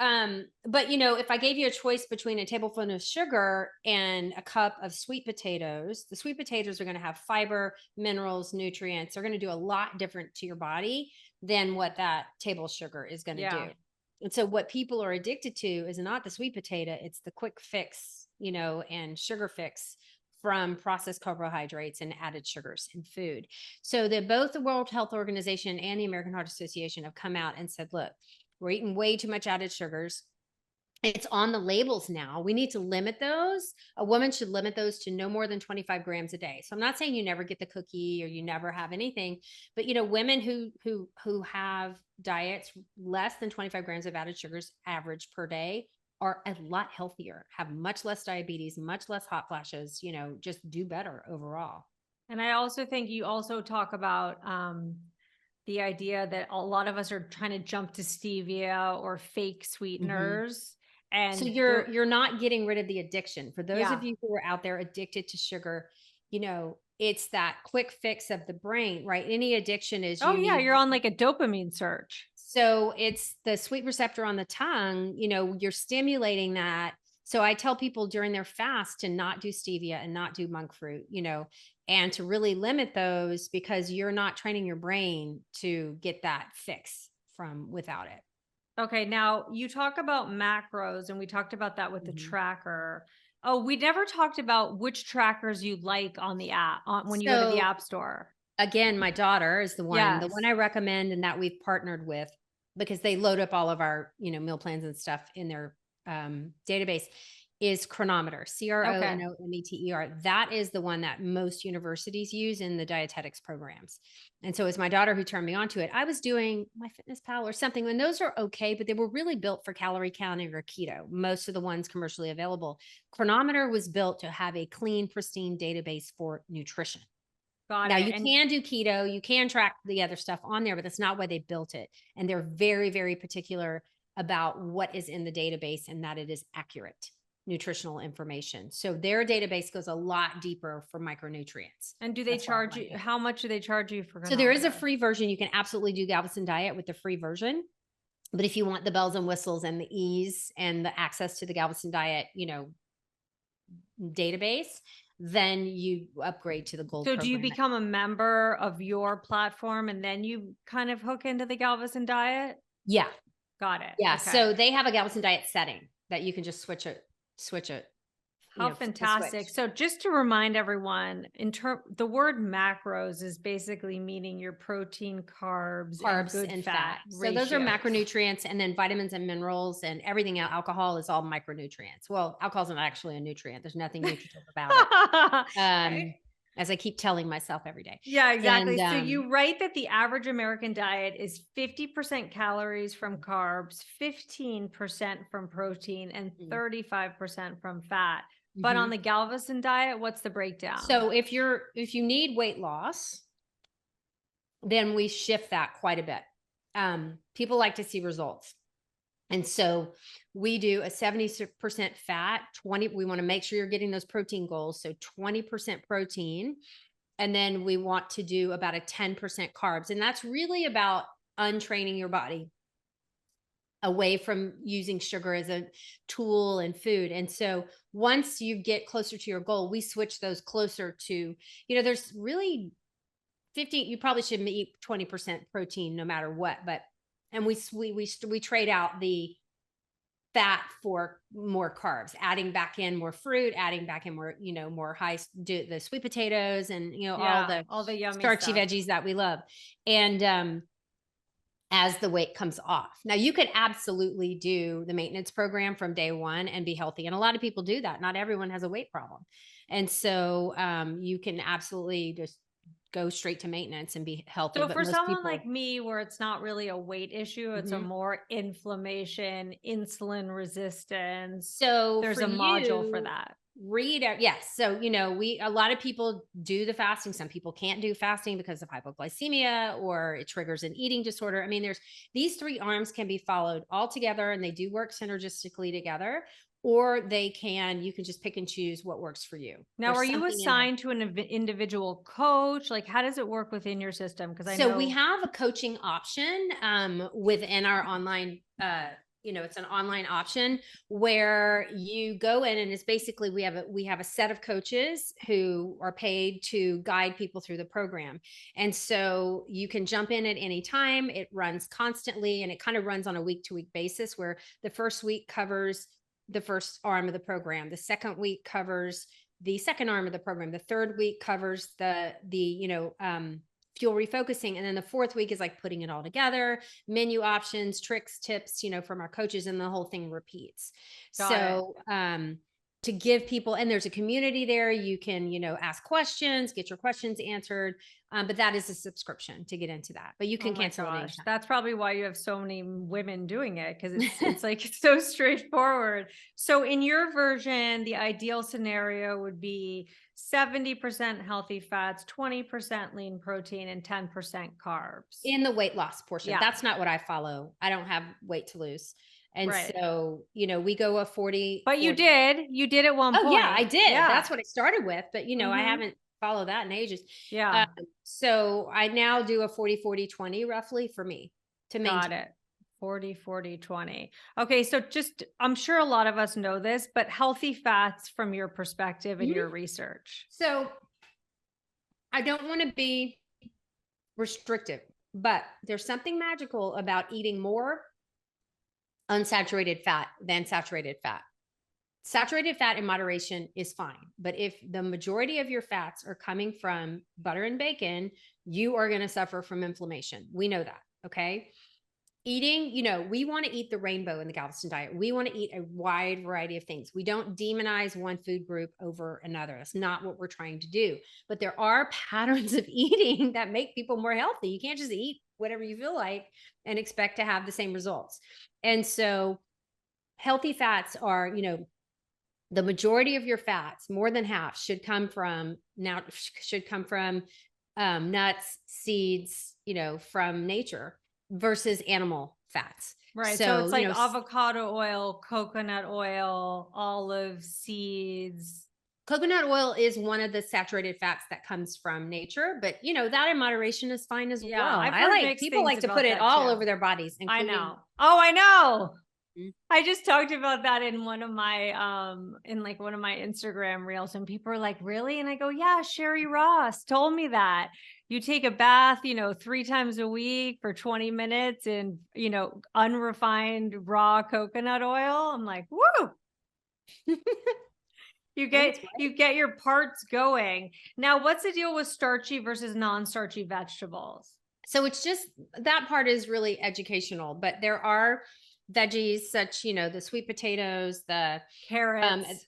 but if I gave you a choice between a tablespoon of sugar and a cup of sweet potatoes, the sweet potatoes are going to have fiber, minerals, nutrients. They're going to do a lot different to your body than what that table sugar is going to Yeah. do. And so what people are addicted to is not the sweet potato, it's the quick fix, and sugar fix from processed carbohydrates and added sugars in food. So that both the World Health Organization and the American Heart Association have come out and said, look, we're eating way too much added sugars. It's on the labels now. We need to limit those. A woman should limit those to no more than 25 grams a day. So I'm not saying you never get the cookie or you never have anything, but women who have diets less than 25 grams of added sugars average per day are a lot healthier, have much less diabetes, much less hot flashes, just do better overall. And I also think you also talk about the idea that a lot of us are trying to jump to stevia or fake Mhm. sweeteners. So And you're not getting rid of the addiction. For those of yeah. you who are out there addicted to sugar, it's that quick fix of the brain, right? Any addiction is Oh you yeah, need you're on like a dopamine surge. So it's the sweet receptor on the tongue, you're stimulating that. So I tell people during their fast to not do stevia and not do monk fruit, and to really limit those because you're not training your brain to get that fix from without it. Okay, now you talk about macros, and we talked about that with the Mhm. tracker. Oh, we never talked about which trackers you like on the app when you go to the So app store. again, my daughter is the one Yes. I recommend and that we've partnered with because they load up all of our, meal plans and stuff in their database is Chronometer, Okay. Chronometer. That is the one that most universities use in the dietetics programs. And so it's my daughter who turned me on to it. I was doing my Fitness Pal or something, and those are okay, but they were really built for calorie counting or keto. Most of the ones commercially available. Chronometer was built to have a clean, pristine database for nutrition. Got Now it. you And can do keto, you can track the other stuff on there, but that's not why they built it. And they're very, very particular about what is in the database and that it is accurate nutritional information. So their database goes a lot deeper for micronutrients. do they That's why I charge like you? it. How much do they charge you for So there is a Chronometer? free version. You can absolutely do Galveston Diet with the free version. But if you want the bells and whistles and the ease and the access to the Galveston Diet, database, then you upgrade to the gold So do you program. become a member of your platform and then you kind of hook into the Galveston Diet? Yeah. Got it. Yeah, Okay. so they have a Galveston Diet setting that you can just switch it, How flip the fantastic. switch. So just to remind everyone, the word macros is basically meaning your protein, carbs, and Carbs good and fat fat. So those are ratios. macronutrients, and then vitamins and minerals and everything alcohol is all micronutrients. Well, alcohol is not actually a nutrient. There's nothing nutritive about it. Right? As I keep telling myself every day. Yeah, And, exactly. So you write that the average American diet is 50% calories from carbs, 15% from protein, and mhm, 35% from fat. But on mhm. the Galveston diet, what's the breakdown? So if you need weight loss, then we shift that quite a bit. People like to see results. And so we do a 70% fat, 20. We want to make sure you're getting those protein goals. So 20% protein. And then we want to do about a 10% carbs. And that's really about untraining your body away from using sugar as a tool and food. And so once you get closer to your goal, we switch those closer to, there's really 50, you probably should eat 20% protein no matter what, but and we trade out the fat for more carbs, adding back in more fruit, adding back in more, more do the sweet potatoes and, all Yeah, the all the yummy starchy stuff. veggies that we love. And as the weight comes off. Now you could absolutely do the maintenance program from day one and be healthy. And a lot of people do that. Not everyone has a weight problem. And so you can absolutely just go straight to maintenance and be healthy. So But for most someone like people, me, where it's not really a weight issue, it's a mhm. more inflammation, insulin resistance. So There's for a module for you, that. read out. Yes. So, a lot of people do the fasting. Some people can't do fasting because of hypoglycemia or it triggers an eating disorder. I mean, there's these three arms can be followed all together and they do work synergistically together, or you can just pick and choose what works for you. Now, are There's you something in there. assigned to an individual coach? Like, how does it work within your system? Because I So we know, have a coaching option within our online it's an online option where you go in and it's basically we have a set of coaches who are paid to guide people through the program. And so you can jump in at any time. It runs constantly and it kind of runs on a week to week basis where the first week covers the first arm of the program. The second week covers the second arm of the program. The third week covers the fuel refocusing. And then the fourth week is like putting it all together, menu options, tricks, tips, from our coaches, and the whole thing repeats. got it. So, to give people, and there's a community there, you can, ask questions, get your questions answered. But that is a subscription to get into that, but you Oh can my cancel it gosh. anytime. That's probably why you have so many women doing it, because it's like it's so straightforward. So in your version, the ideal scenario would be 70% healthy fats, 20% lean protein, and 10% carbs. In the weight loss portion. Yeah, That's not what I follow. I don't have weight to lose. And right. so, we go a 40, But 40. you did at one Oh yeah, I point. did. Yeah. That's what I started with, but I Mm-hmm. haven't followed that in ages. Um, Yeah. so I now do a 40, 40, 20 roughly for me to Got maintain. it. 40, 40, 20. Okay. So just, I'm sure a lot of us know this, but healthy fats from your perspective and Mhm. your research. So I don't want to be restrictive, but there's something magical about eating more unsaturated fat than saturated fat. Saturated fat in moderation is fine. But if the majority of your fats are coming from butter and bacon, you are going to suffer from inflammation. We know that. Okay. Eating, we want to eat the rainbow in the Galveston diet. We want to eat a wide variety of things. We don't demonize one food group over another. That's not what we're trying to do. But there are patterns of eating that make people more healthy. You can't just eat whatever you feel like and expect to have the same results. And so healthy fats are, the majority of your fats, more than half, should come from nuts, seeds, from nature versus animal fats. Right. So So, it's like avocado oil, coconut oil, olive seeds. coconut oil is one of the saturated fats that comes from nature, but that in moderation is fine as Yeah. well. I've heard mixed People things like to put about it that all too. over their bodies, I including. know. Oh, I know. Mhm. I just talked about that in one of my in like one of my Instagram reels, and people are like, really? And I go, yeah, Sherry Ross told me that. You take a bath, 3 times a week for 20 minutes in, unrefined raw coconut oil. I'm like, woo. You And get it's you get your parts going. Now, what's the deal with starchy versus non-starchy vegetables? So it's just that part is really educational, but there are veggies such, the sweet potatoes, um Carrots.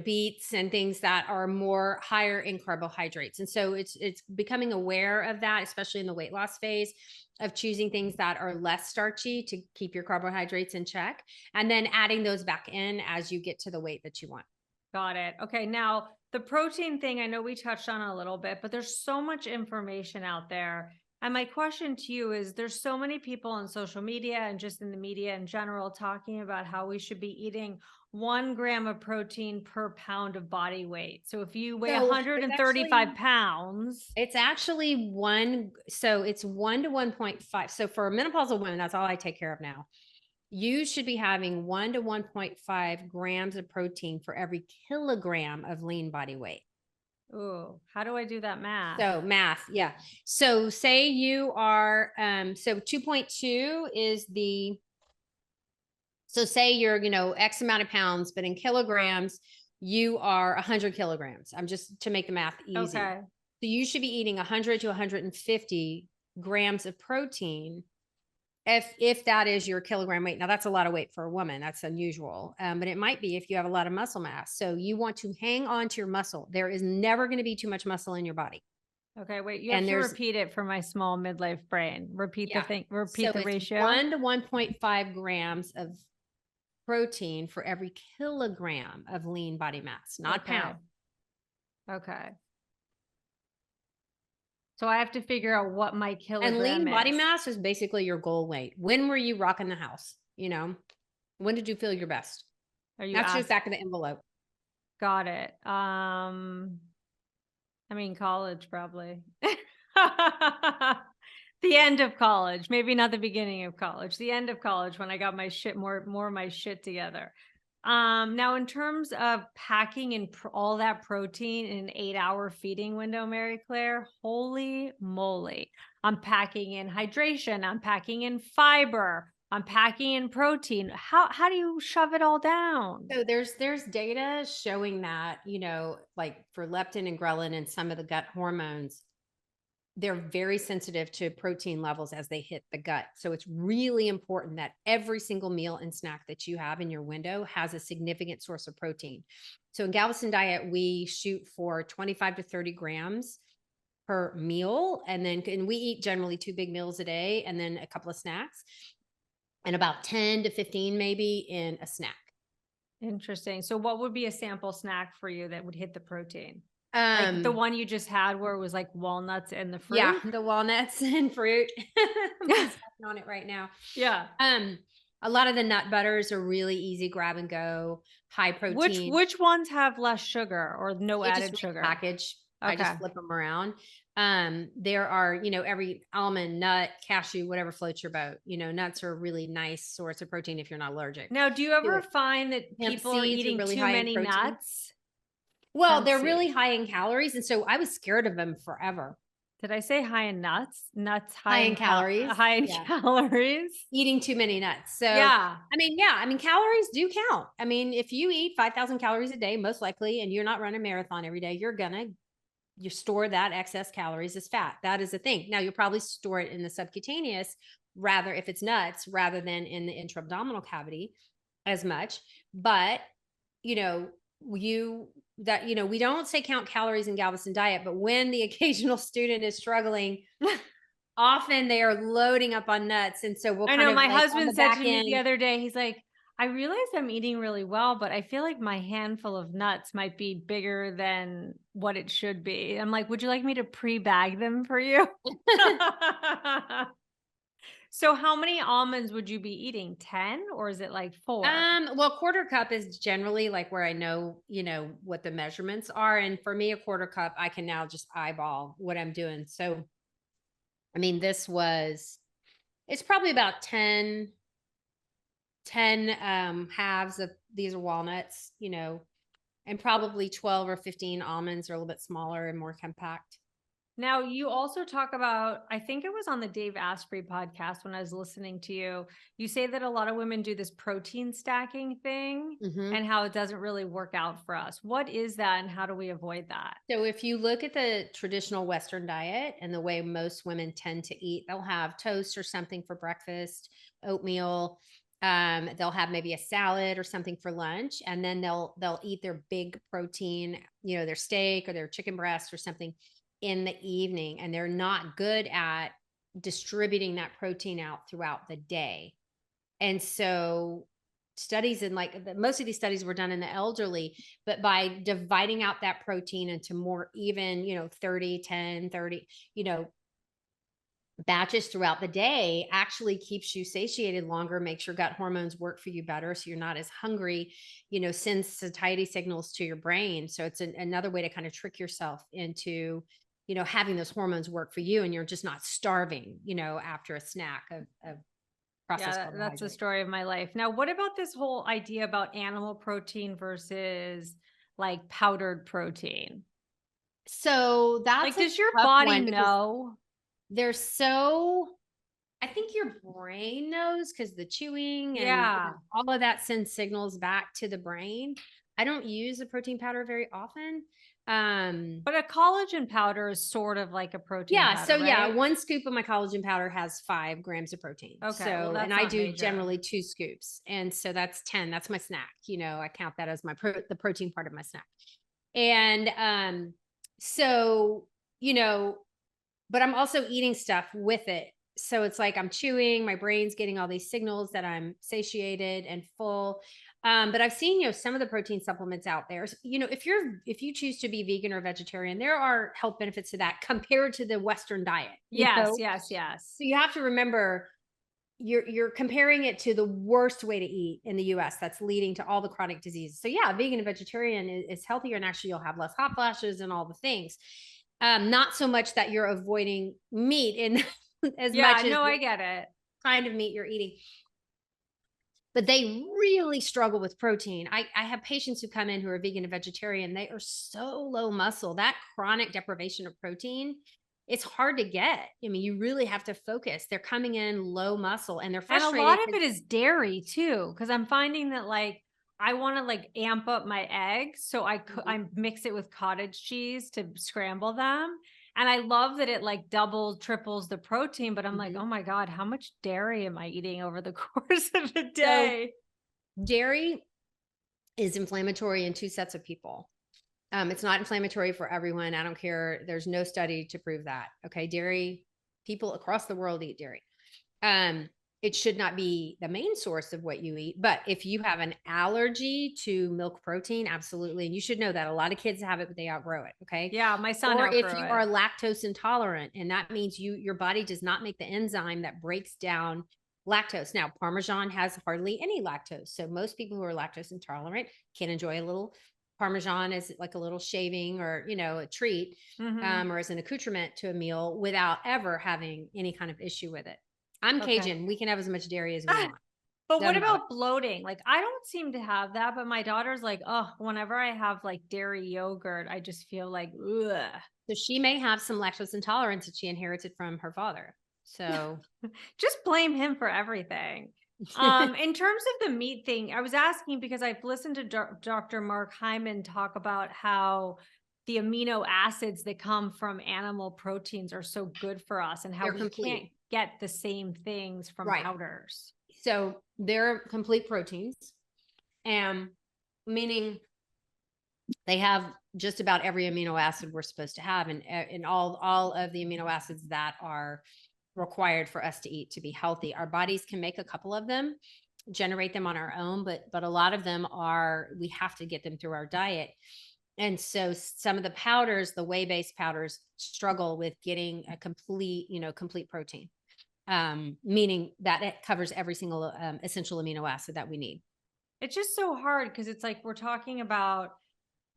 beets and things that are more higher in carbohydrates. And so it's becoming aware of that, especially in the weight loss phase, of choosing things that are less starchy to keep your carbohydrates in check, and then adding those back in as you get to the weight that you want. Got it. Okay. Now, the protein thing, I know we touched on a little bit, but there's so much information out there. And my question to you is there's so many people on social media and just in the media in general talking about how we should be eating 1 gram of protein per pound of body weight. So if you weigh So 135 pounds, it's actually one. So it's 1 to 1.5. So for a menopausal woman, that's all I take care of now. You should be having 1 to 1.5 grams of protein for every kilogram of lean body weight. ooh, how do I do that math? So math, yeah. So say you are, so 2.2 is so say you're, X amount of pounds, but in kilograms, you are 100 kilograms. I'm just to make the math easy. Okay. So you should be eating 100 to 150 grams of protein if that is your kilogram weight. Now that's a lot of weight for a woman. That's unusual. But it might be if you have a lot of muscle mass. So you want to hang on to your muscle. There is never going to be too much muscle in your body. Okay. Wait, you have And to there's, repeat it for my small midlife brain. Repeat the yeah. thing, So repeat the it's ratio. 1 to 1.5 grams of protein for every kilogram of lean body mass, not Okay. pound. Okay. So I have to figure out what my And kilogram lean body is. mass is basically your goal weight. When were you rocking the house? When did you feel your best? Are you That's just asked? back of the envelope. Got it. I mean, college probably. The end of college, maybe not the beginning of college, the end of college when I got my shit more of my shit together. Now in terms of packing in all that protein in an 8-hour feeding window, Mary Claire, holy moly. I'm packing in hydration, I'm packing in fiber, I'm packing in protein. How do you shove it all down? So there's data showing that, like for leptin and ghrelin and some of the gut hormones, they're very sensitive to protein levels as they hit the gut. So it's really important that every single meal and snack that you have in your window has a significant source of protein. So in Galveston Diet, we shoot for 25 to 30 grams per meal. And we eat generally 2 big meals a day and then a couple of snacks, and about 10 to 15 maybe in a snack. Interesting. So what would be a sample snack for you that would hit the protein? Like the one you just had where it was like walnuts and the fruit? Yeah, the walnuts and fruit. I'm just on it right now. Yeah. A lot of the nut butters are really easy grab and go, high protein. Which ones have less sugar or no You just added read the sugar? package. I just Okay. flip them around. There are, every almond, nut, cashew, whatever floats your boat. Nuts are a really nice source of protein if you're not allergic Now, do you to ever it. find that Hemp people are seeds are eating really too high in many protein. nuts? Well, Hemp they're really seed. high in calories. And so I was scared of them forever. Did I say high in nuts? Nuts High in calories. high in Yeah. calories? Eating too many nuts. So, Yeah. calories do count. I mean, if you eat 5,000 calories a day, most likely, and you're not running a marathon every day, you store that excess calories as fat. That is a thing. Now you'll probably store it in the subcutaneous rather if it's nuts rather than in the intra-abdominal cavity as much. But, you know, we don't say count calories in Galveston diet, but when the occasional student is struggling, often they are loading up on nuts. And so we'll I kind know of my like on the husband said back to me the end. other day, he's like, I realize I'm eating really well, but I feel like my handful of nuts might be bigger than what it should be. I'm like, would you like me to pre-bag them for you? So how many almonds would you be eating? 10 or is it like 4? Well, quarter cup is generally like where I know, what the measurements are. And for me, a quarter cup, I can now just eyeball what I'm doing. So, it's probably about 10 halves of these are walnuts, and probably 12 or 15 almonds are a little bit smaller and more compact. Now, you also talk about, I think it was on the Dave Asprey podcast when I was listening to you. You say that a lot of women do this protein stacking thing Mhm. and how it doesn't really work out for us. What is that and how do we avoid that? So if you look at the traditional Western diet and the way most women tend to eat, they'll have toast or something for breakfast, oatmeal. They'll have maybe a salad or something for lunch, and then they'll eat their big protein, their steak or their chicken breast or something in the evening. And they're not good at distributing that protein out throughout the day. And so studies and most of these studies were done in the elderly, but by dividing out that protein into more even, 30, 10, 30, batches throughout the day actually keeps you satiated longer, makes your gut hormones work for you better. So you're not as hungry, sends satiety signals to your brain. So it's another way to kind of trick yourself into, having those hormones work for you and you're just not starving, after a snack of Yeah, processed that's the carbohydrate. story of my life. Now, what about this whole idea about animal protein versus like powdered protein? So Like, that's a does your tough body one because know? they're so I think your brain knows because the chewing and Yeah. all of that sends signals back to the brain. I don't use a protein powder very often. Um, But a collagen powder is sort of like a protein yeah, so powder, yeah, right? one scoop of my collagen powder has 5 grams of protein. Okay, well, So, and that's I not do major. generally 2 scoops, and so that's 10. That's my snack. I count that as the protein part of my snack. And so you know, but I'm also eating stuff with it. So it's like I'm chewing, my brain's getting all these signals that I'm satiated and full. But I've seen, some of the protein supplements out there. If you choose to be vegan or vegetarian, there are health benefits to that compared to the Western diet, Yes, yes, yes. So you have to remember you're comparing it to the worst way to eat in the US that's leading to all the chronic diseases. So yeah, vegan and vegetarian is healthier and actually you'll have less hot flashes and all the things. Not so much that you're avoiding meat in as Yeah, much as no, the I get it. kind of meat you're eating. But they really struggle with protein. I have patients who come in who are vegan and vegetarian. They are so low muscle. That chronic deprivation of protein, it's hard to get. You really have to focus. They're coming in low muscle and they're And a lot frustrated of because it is dairy too, because I'm finding that like I want to like amp up my eggs, so I mix it with cottage cheese to scramble them. And I love that it like doubles, triples the protein, but I'm like, oh my God, how much dairy am I eating over the course of a so day? dairy is inflammatory in two sets of people. It's not inflammatory for everyone. I don't care. There's no study to prove that. Okay. Dairy, people across the world eat dairy. Um, it should not be the main source of what you eat. But if you have an allergy to milk protein, absolutely. And you should know that a lot of kids have it, but they outgrow it. Okay. Yeah, my son Or if outgrew you it. are lactose intolerant, and that means your body does not make the enzyme that breaks down lactose. Now, Parmesan has hardly any lactose. So most people who are lactose intolerant can enjoy a little Parmesan as like a little shaving or, a treat, Mhm. or as an accoutrement to a meal without ever having any kind of issue with it. I'm Okay. Cajun. We can have as much dairy as we want. But what Doesn't bother. about bloating? Like, I don't seem to have that, but my daughter's like, oh, whenever I have like dairy yogurt, I just feel like, ugh. So she may have some lactose intolerance that she inherited from her father. So Just blame him for everything. In terms of the meat thing, I was asking because I've listened to Dr. Mark Hyman talk about how the amino acids that come from animal proteins are so good for us and how they're we can't complete. get the same things from Right. powders. So they're complete proteins, and meaning they have just about every amino acid we're supposed to have, and all of the amino acids that are required for us to eat to be healthy. Our bodies can make a couple of them, generate them on our own, but a lot of them we have to get them through our diet. And so some of the powders, the whey-based powders, struggle with getting a complete protein. Meaning that it covers every single essential amino acid that we need. It's just so hard because it's like we're talking about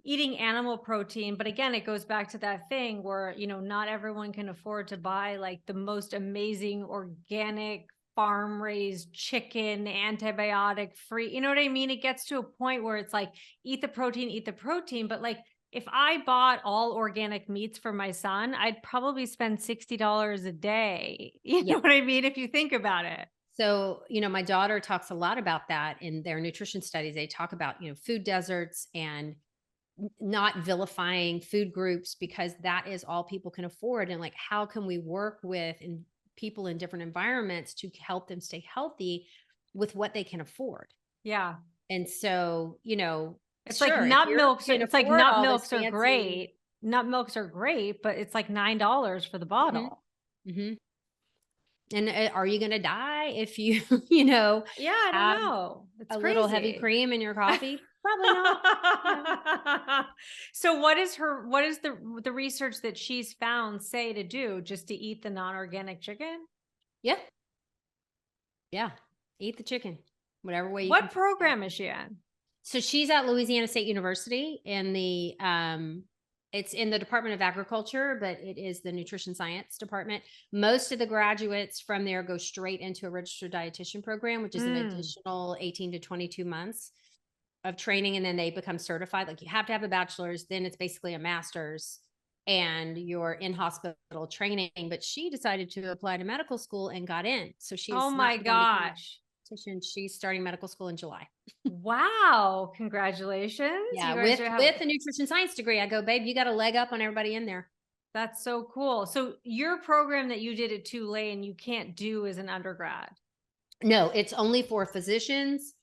eating animal protein, but again, it goes back to that thing where, not everyone can afford to buy like the most amazing organic farm raised chicken, antibiotic free. You know what I mean? It gets to a point where it's like eat the protein, but like if I bought all organic meats for my son, I'd probably spend $60 a day. You Yeah. know what I mean? If you think about it. So, my daughter talks a lot about that in their nutrition studies. They talk about, food deserts and not vilifying food groups because that is all people can afford. And like, how can we work with people in different environments to help them stay healthy with what they can afford? Yeah. And so, It's like sure, if nut you're milks can it's like afford nut all this milks are fancy. great. Nut milks are great, but it's like $9 for the Mhm, bottle. mhm. And are you going to die if you, Yeah, I don't have know. It's a little heavy crazy. cream in your coffee? Probably not. No. So what is the research that she's found say to do just to eat the non-organic chicken? Yeah. Yeah. Eat the chicken, whatever way you can What figure it out. program is she in? So she's at Louisiana State University in it's in the Department of Agriculture, but it is the nutrition science department. Most of the graduates from there go straight into a registered dietitian program, which is an Mm. additional 18 to 22 months of training. And then they become certified. Like you have to have a bachelor's, then it's basically a master's and you're in hospital training. But she decided to apply to medical school and got in. So Oh she's not my going to become a gosh. dietitian. She's starting medical school in July. Wow. Congratulations. You Yeah, guys with are have with a nutrition science degree, I go, babe, you got a leg up on everybody in there. That's so cool. So your program that you did at Tulane, you can't do as an undergrad. No, it's only for physicians,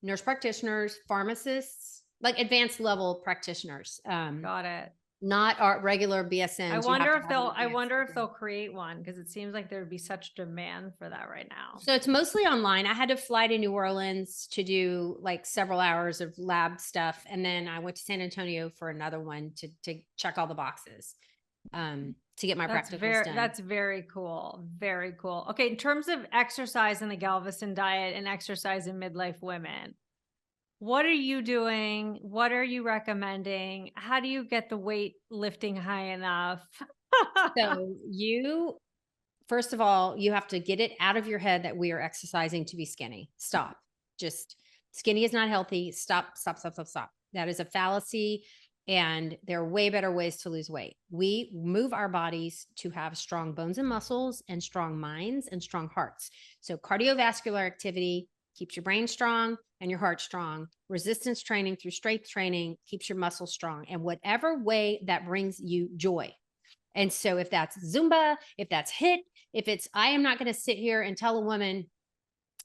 nurse practitioners, pharmacists, like advanced level practitioners. Got it. Not our regular BSNs. You have to have an I advanced wonder if degree. they'll create one because it seems like there would be such demand for that right now. So it's mostly online. I had to fly to New Orleans to do like several hours of lab stuff, and then I went to San Antonio for another one to check all the boxes, to get my practicals done. That's very cool. Very cool. Okay, in terms of exercise in the Galveston diet and exercise in midlife women, what are you doing? What are you recommending? How do you get the weight lifting high enough? So first of all, you have to get it out of your head that we are exercising to be skinny. Stop. Just skinny is not healthy. Stop, stop, stop, stop, stop. That is a fallacy. And there are way better ways to lose weight. We move our bodies to have strong bones and muscles and strong minds and strong hearts. So cardiovascular activity keeps your brain strong and your heart strong. Resistance training through strength training keeps your muscles strong. And whatever way that brings you joy. And so if that's Zumba, if that's HIIT, if it's, I am not going to sit here and tell a woman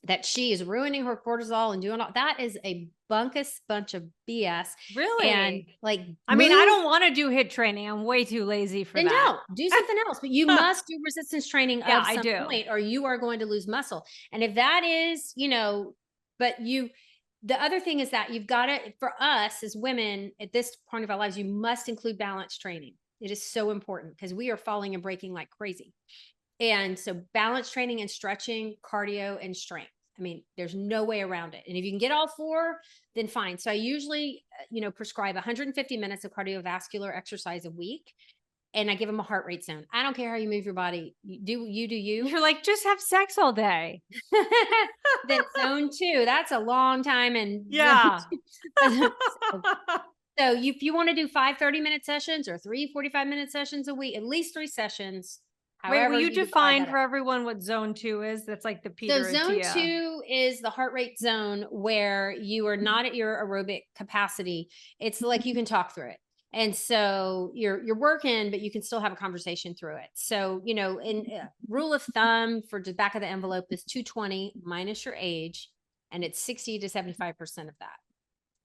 that she is ruining her cortisol and doing all that is a bunch of BS. And Really? like, I mean, I don't want to do HIIT training. I'm way too lazy for then that. don't do something else, but you must do resistance training Yeah, of I some do. point or you are going to lose muscle. And if that is, but the other thing is that you've got to, for us as women at this point of our lives, you must include balance training. It is so important because we are falling and breaking like crazy. And so balance training and stretching, cardio and strength. I mean, there's no way around it. And if you can get all four, then fine. So I usually, prescribe 150 minutes of cardiovascular exercise a week, and I give them a heart rate zone. I don't care how you move your body. You do you. You're like, just have sex all day. Then zone 2, that's a long time. And Yeah. so if you want to do 5 30-minute sessions or 3 45-minute sessions a week, at least 3 sessions, Wait, will however you you divide define that for up. everyone what zone 2 is? That's like the So Peter and zone Tia. 2 is the heart rate zone where you are not at your aerobic capacity. It's like you can talk through it. And so you're working, but you can still have a conversation through it. So, in rule of thumb for the back of the envelope is 220 minus your age, and it's 60 to 75% of that.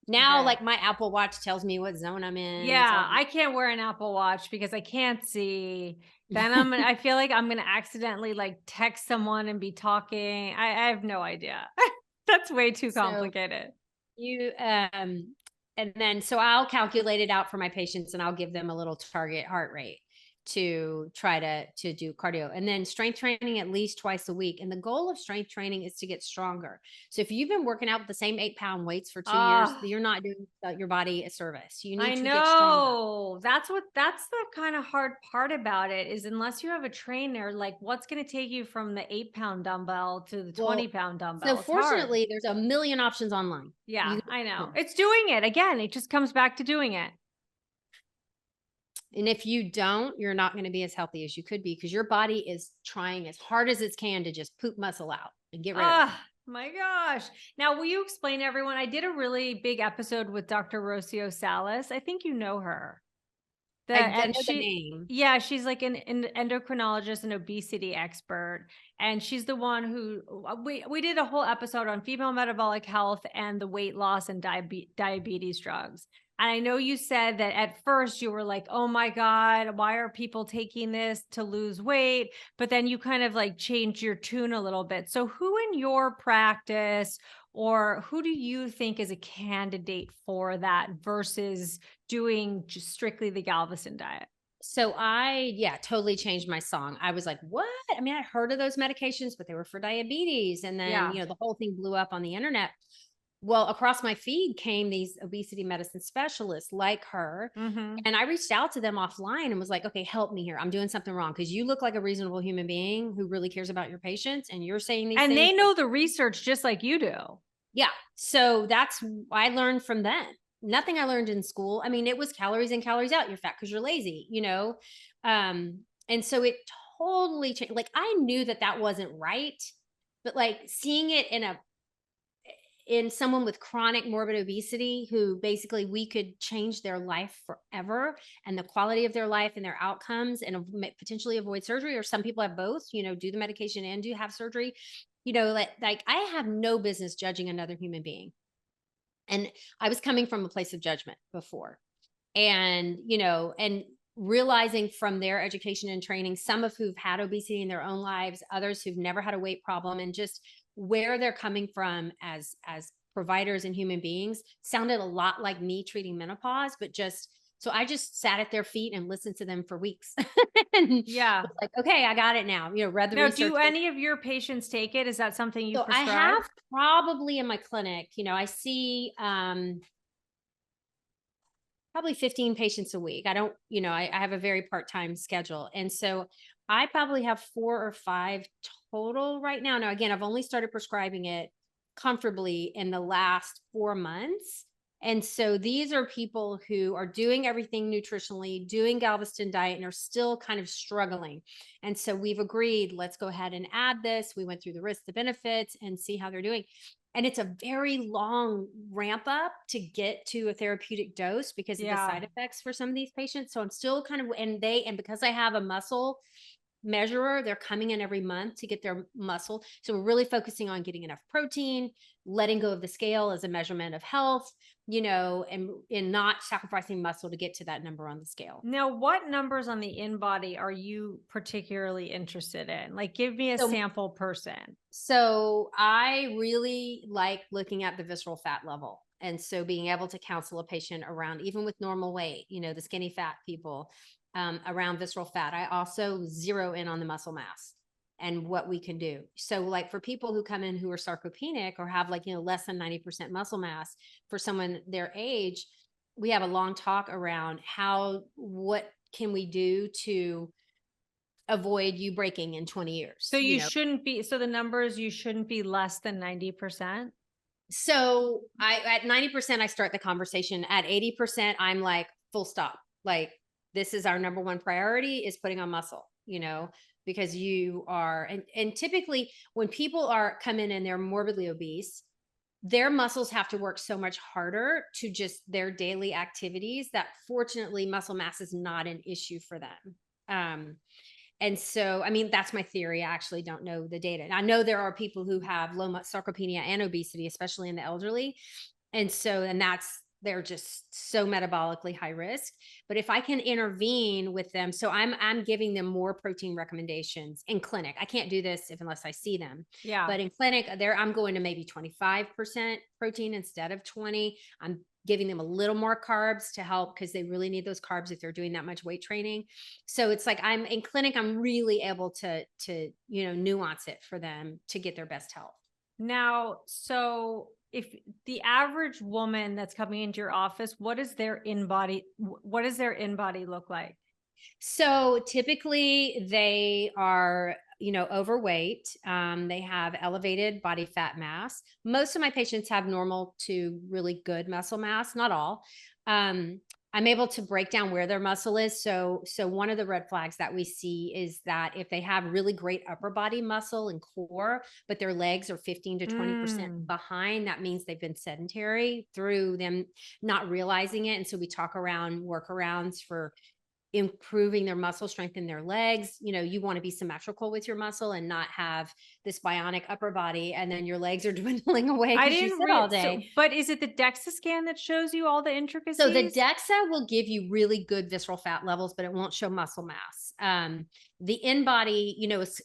Now, Okay. like my Apple Watch tells me what zone I'm in. Yeah, I can't wear an Apple Watch because I can't see. Then I feel like I'm gonna accidentally like text someone and be talking. I have no idea. That's way too So complicated. you and then so I'll calculate it out for my patients, and I'll give them a little target heart rate to try to do cardio. And then strength training at least twice a week. And the goal of strength training is to get stronger. So if you've been working out with the same 8-pound weights for 2 years, Ah, you're not doing your body a service. You I need to get stronger. know. That's the kind of hard part about it is unless you have a trainer, like what's gonna take you from the 8-pound dumbbell to the Well, 20-pound so dumbbell? It's hard. fortunately, there's a million options online. Yeah, You I know. can It's doing it. Again, it just comes back to doing it. And if you don't, you're not going to be as healthy as you could be, because your body is trying as hard as it can to just poop muscle out and get rid of it. Ah, my gosh. Now, will you explain to everyone? I did a really big episode with Dr. Rocio Salas. I think you know her. I And know the name. yeah, she's like an endocrinologist and obesity expert. And she's the one who we did a whole episode on female metabolic health and the weight loss and diabetes drugs. And I know you said that at first you were like, oh my God, why are people taking this to lose weight? But then you kind of like changed your tune a little bit. So who in your practice or who do you think is a candidate for that versus doing just strictly the Galveston diet? So totally changed my song. I was like, what? I mean, I heard of those medications, but they were for diabetes. And then, Yeah. the whole thing blew up on the internet. Well, across my feed came these obesity medicine specialists like her. Mm-hmm. And I reached out to them offline and was like, okay, help me here. I'm doing something wrong, because you look like a reasonable human being who really cares about your patients. And you're saying these And things. they know the research just like you do. Yeah. So that's I learned from them. Nothing I learned in school. I mean, it was calories in, calories out. You're fat because you're lazy. And so it totally changed. Like, I knew that wasn't right, but like seeing it in someone with chronic morbid obesity, who basically we could change their life forever, and the quality of their life and their outcomes, and potentially avoid surgery, or some people have both, do the medication and do have surgery. Like I have no business judging another human being. And I was coming from a place of judgment before. And realizing from their education and training, some of who've had obesity in their own lives, others who've never had a weight problem, and just where they're coming from as providers and human beings, sounded a lot like me treating menopause, but just so I just sat at their feet and listened to them for weeks. And Yeah. was like, okay, I got it now. Read the Now, research. do any of your patients take it? Is that something you So I prescribe? have probably in my clinic, I see probably 15 patients a week. I don't, I have a very part-time schedule. And so I probably have 4 or 5 total right now. Now, again, I've only started prescribing it comfortably in the last 4 months. And so these are people who are doing everything nutritionally, doing Galveston diet, and are still kind of struggling. And so we've agreed, let's go ahead and add this. We went through the risks, the benefits, and see how they're doing. And it's a very long ramp up to get to a therapeutic dose because of the side effects for some of these patients. So I'm still kind of, and because I have a muscle measurer, they're coming in every month to get their muscle. So we're really focusing on getting enough protein, letting go of the scale as a measurement of health, and not sacrificing muscle to get to that number on the scale. Now, what numbers on the in body are you particularly interested in? Like, give me a So sample person. So I really like looking at the visceral fat level. And so being able to counsel a patient around, even with normal weight, the skinny fat people, around visceral fat. I also zero in on the muscle mass. and what we can do. So like for people who come in who are sarcopenic or have like, less than 90% muscle mass, for someone their age, we have a long talk around what can we do to avoid you breaking in 20 years, So you shouldn't be, so the numbers, you shouldn't be less than 90%. So at 90%, I start the conversation. At 80%, I'm like, full stop. Like, this is our number one priority is putting on muscle, because you are, and typically when people come in and they're morbidly obese, their muscles have to work so much harder to just their daily activities that fortunately muscle mass is not an issue for them. And so, I mean, that's my theory. I actually don't know the data. And I know there are people who have sarcopenia and obesity, especially in the elderly. And they're just so metabolically high risk. But if I can intervene with them, so I'm giving them more protein recommendations in clinic. I can't do this unless I see them. Yeah. But in clinic, I'm going to maybe 25% protein instead of 20. I'm giving them a little more carbs to help because they really need those carbs if they're doing that much weight training. So it's like I'm in clinic, I'm really able to nuance it for them to get their best health. Now, so if the average woman that's coming into your office, what does their in-body look like? So typically they are, overweight. They have elevated body fat mass. Most of my patients have normal to really good muscle mass, not all. I'm able to break down where their muscle is. So one of the red flags that we see is that if they have really great upper body muscle and core, but their legs are 15 to 20% behind, that means they've been sedentary through them not realizing it. And so we talk around workarounds for improving their muscle strength in their legs. You want to be symmetrical with your muscle and not have this bionic upper body and then your legs are dwindling away because you sit all day. But is it the DEXA scan that shows you all the intricacies? So the DEXA will give you really good visceral fat levels, but it won't show muscle mass. The in-body,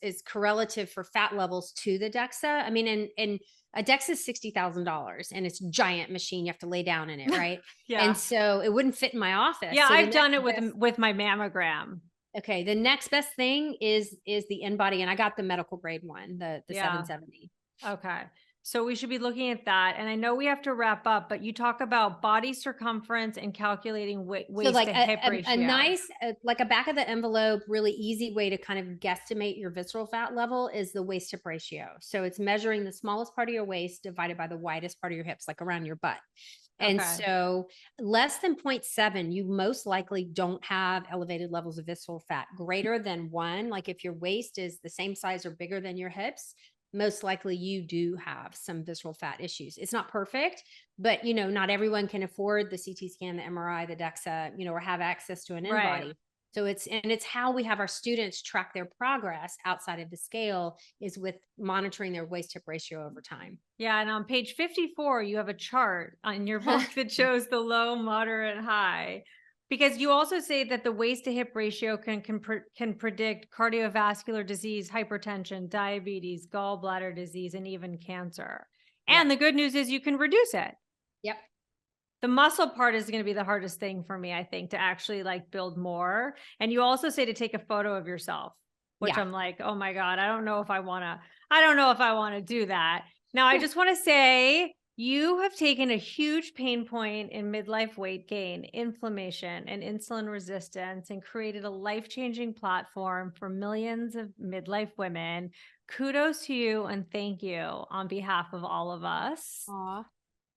is correlative for fat levels to the DEXA. I mean, and a DEXA is $60,000 and it's a giant machine. You have to lay down in it, right? Yeah. And so it wouldn't fit in my office. Yeah, so I've done it with my mammogram. Okay. The next best thing is the in-body. And I got the medical grade one, the 770. Okay. So we should be looking at that. And I know we have to wrap up, but you talk about body circumference and calculating waist to hip ratio. A nice, like a back of the envelope, really easy way to kind of guesstimate your visceral fat level is the waist hip ratio. So it's measuring the smallest part of your waist divided by the widest part of your hips, like around your butt. And so less than 0.7, you most likely don't have elevated levels of visceral fat. Greater than 1, like if your waist is the same size or bigger than your hips, most likely you do have some visceral fat issues. It's not perfect, but not everyone can afford the CT scan, the MRI, the DEXA, or have access to an in-body. Right. So it's how we have our students track their progress outside of the scale is with monitoring their waist hip ratio over time. Yeah. And on page 54, you have a chart on your book that shows the low, moderate, high. Because you also say that the waist to hip ratio can predict cardiovascular disease, hypertension, diabetes, gallbladder disease, and even cancer. And the good news is you can reduce it. Yep. The muscle part is going to be the hardest thing for me, I think, to actually build more. And you also say to take a photo of yourself, which I'm like, oh my God, I don't know if I want to do that. Now, I just want to say, you have taken a huge pain point in midlife weight gain, inflammation, and insulin resistance and created a life-changing platform for millions of midlife women. Kudos to you and thank you on behalf of all of us. Aw.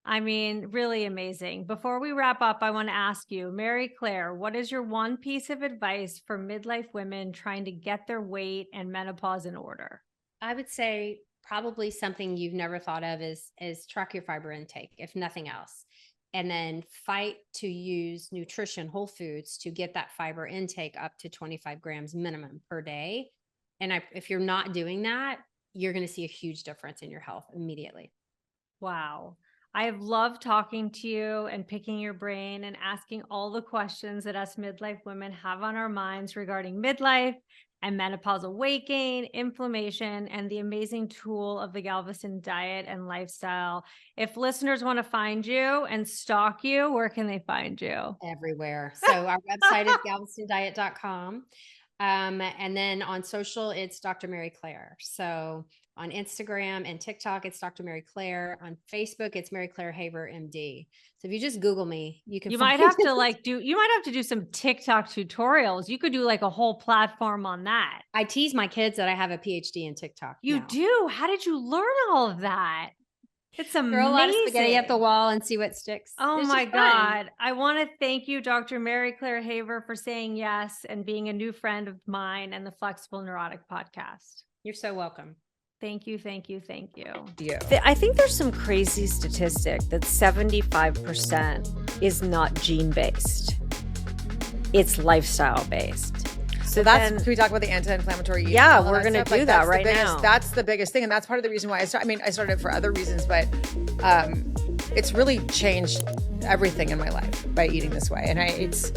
I mean, really amazing. Before we wrap up, I want to ask you, Mary Claire, what is your one piece of advice for midlife women trying to get their weight and menopause in order? I would say probably something you've never thought of is track your fiber intake, if nothing else. And then fight to use nutrition, whole foods to get that fiber intake up to 25 grams minimum per day. And if you're not doing that, you're going to see a huge difference in your health immediately. Wow. I have loved talking to you and picking your brain and asking all the questions that us midlife women have on our minds regarding midlife and menopausal weight gain, inflammation, and the amazing tool of the Galveston diet and lifestyle. If listeners want to find you and stalk you, where can they find you? Everywhere. So our website is galvestondiet.com. And then on social, it's Dr. Mary Claire. So on Instagram and TikTok, it's Dr. Mary Claire. On Facebook, it's Mary Claire Haver, MD. So if you just Google me, you can You find might have to do some TikTok tutorials. You could do like a whole platform on that. I tease my kids that I have a PhD in TikTok. You now. do? How did you learn all of that? It's amazing. Throw a lot of spaghetti at the wall and see what sticks. Oh It's my just fun. God. I want to thank you, Dr. Mary Claire Haver, for saying yes and being a new friend of mine and the Flexible Neurotic podcast. You're so welcome. Thank you, thank you, thank you. I think there's some crazy statistic that 75% is not gene-based. It's lifestyle-based. So can we talk about the anti-inflammatory eating? Yeah, we're going to do that right now. That's the biggest thing. And that's part of the reason why I started it for other reasons, but it's really changed everything in my life by eating this way. And it's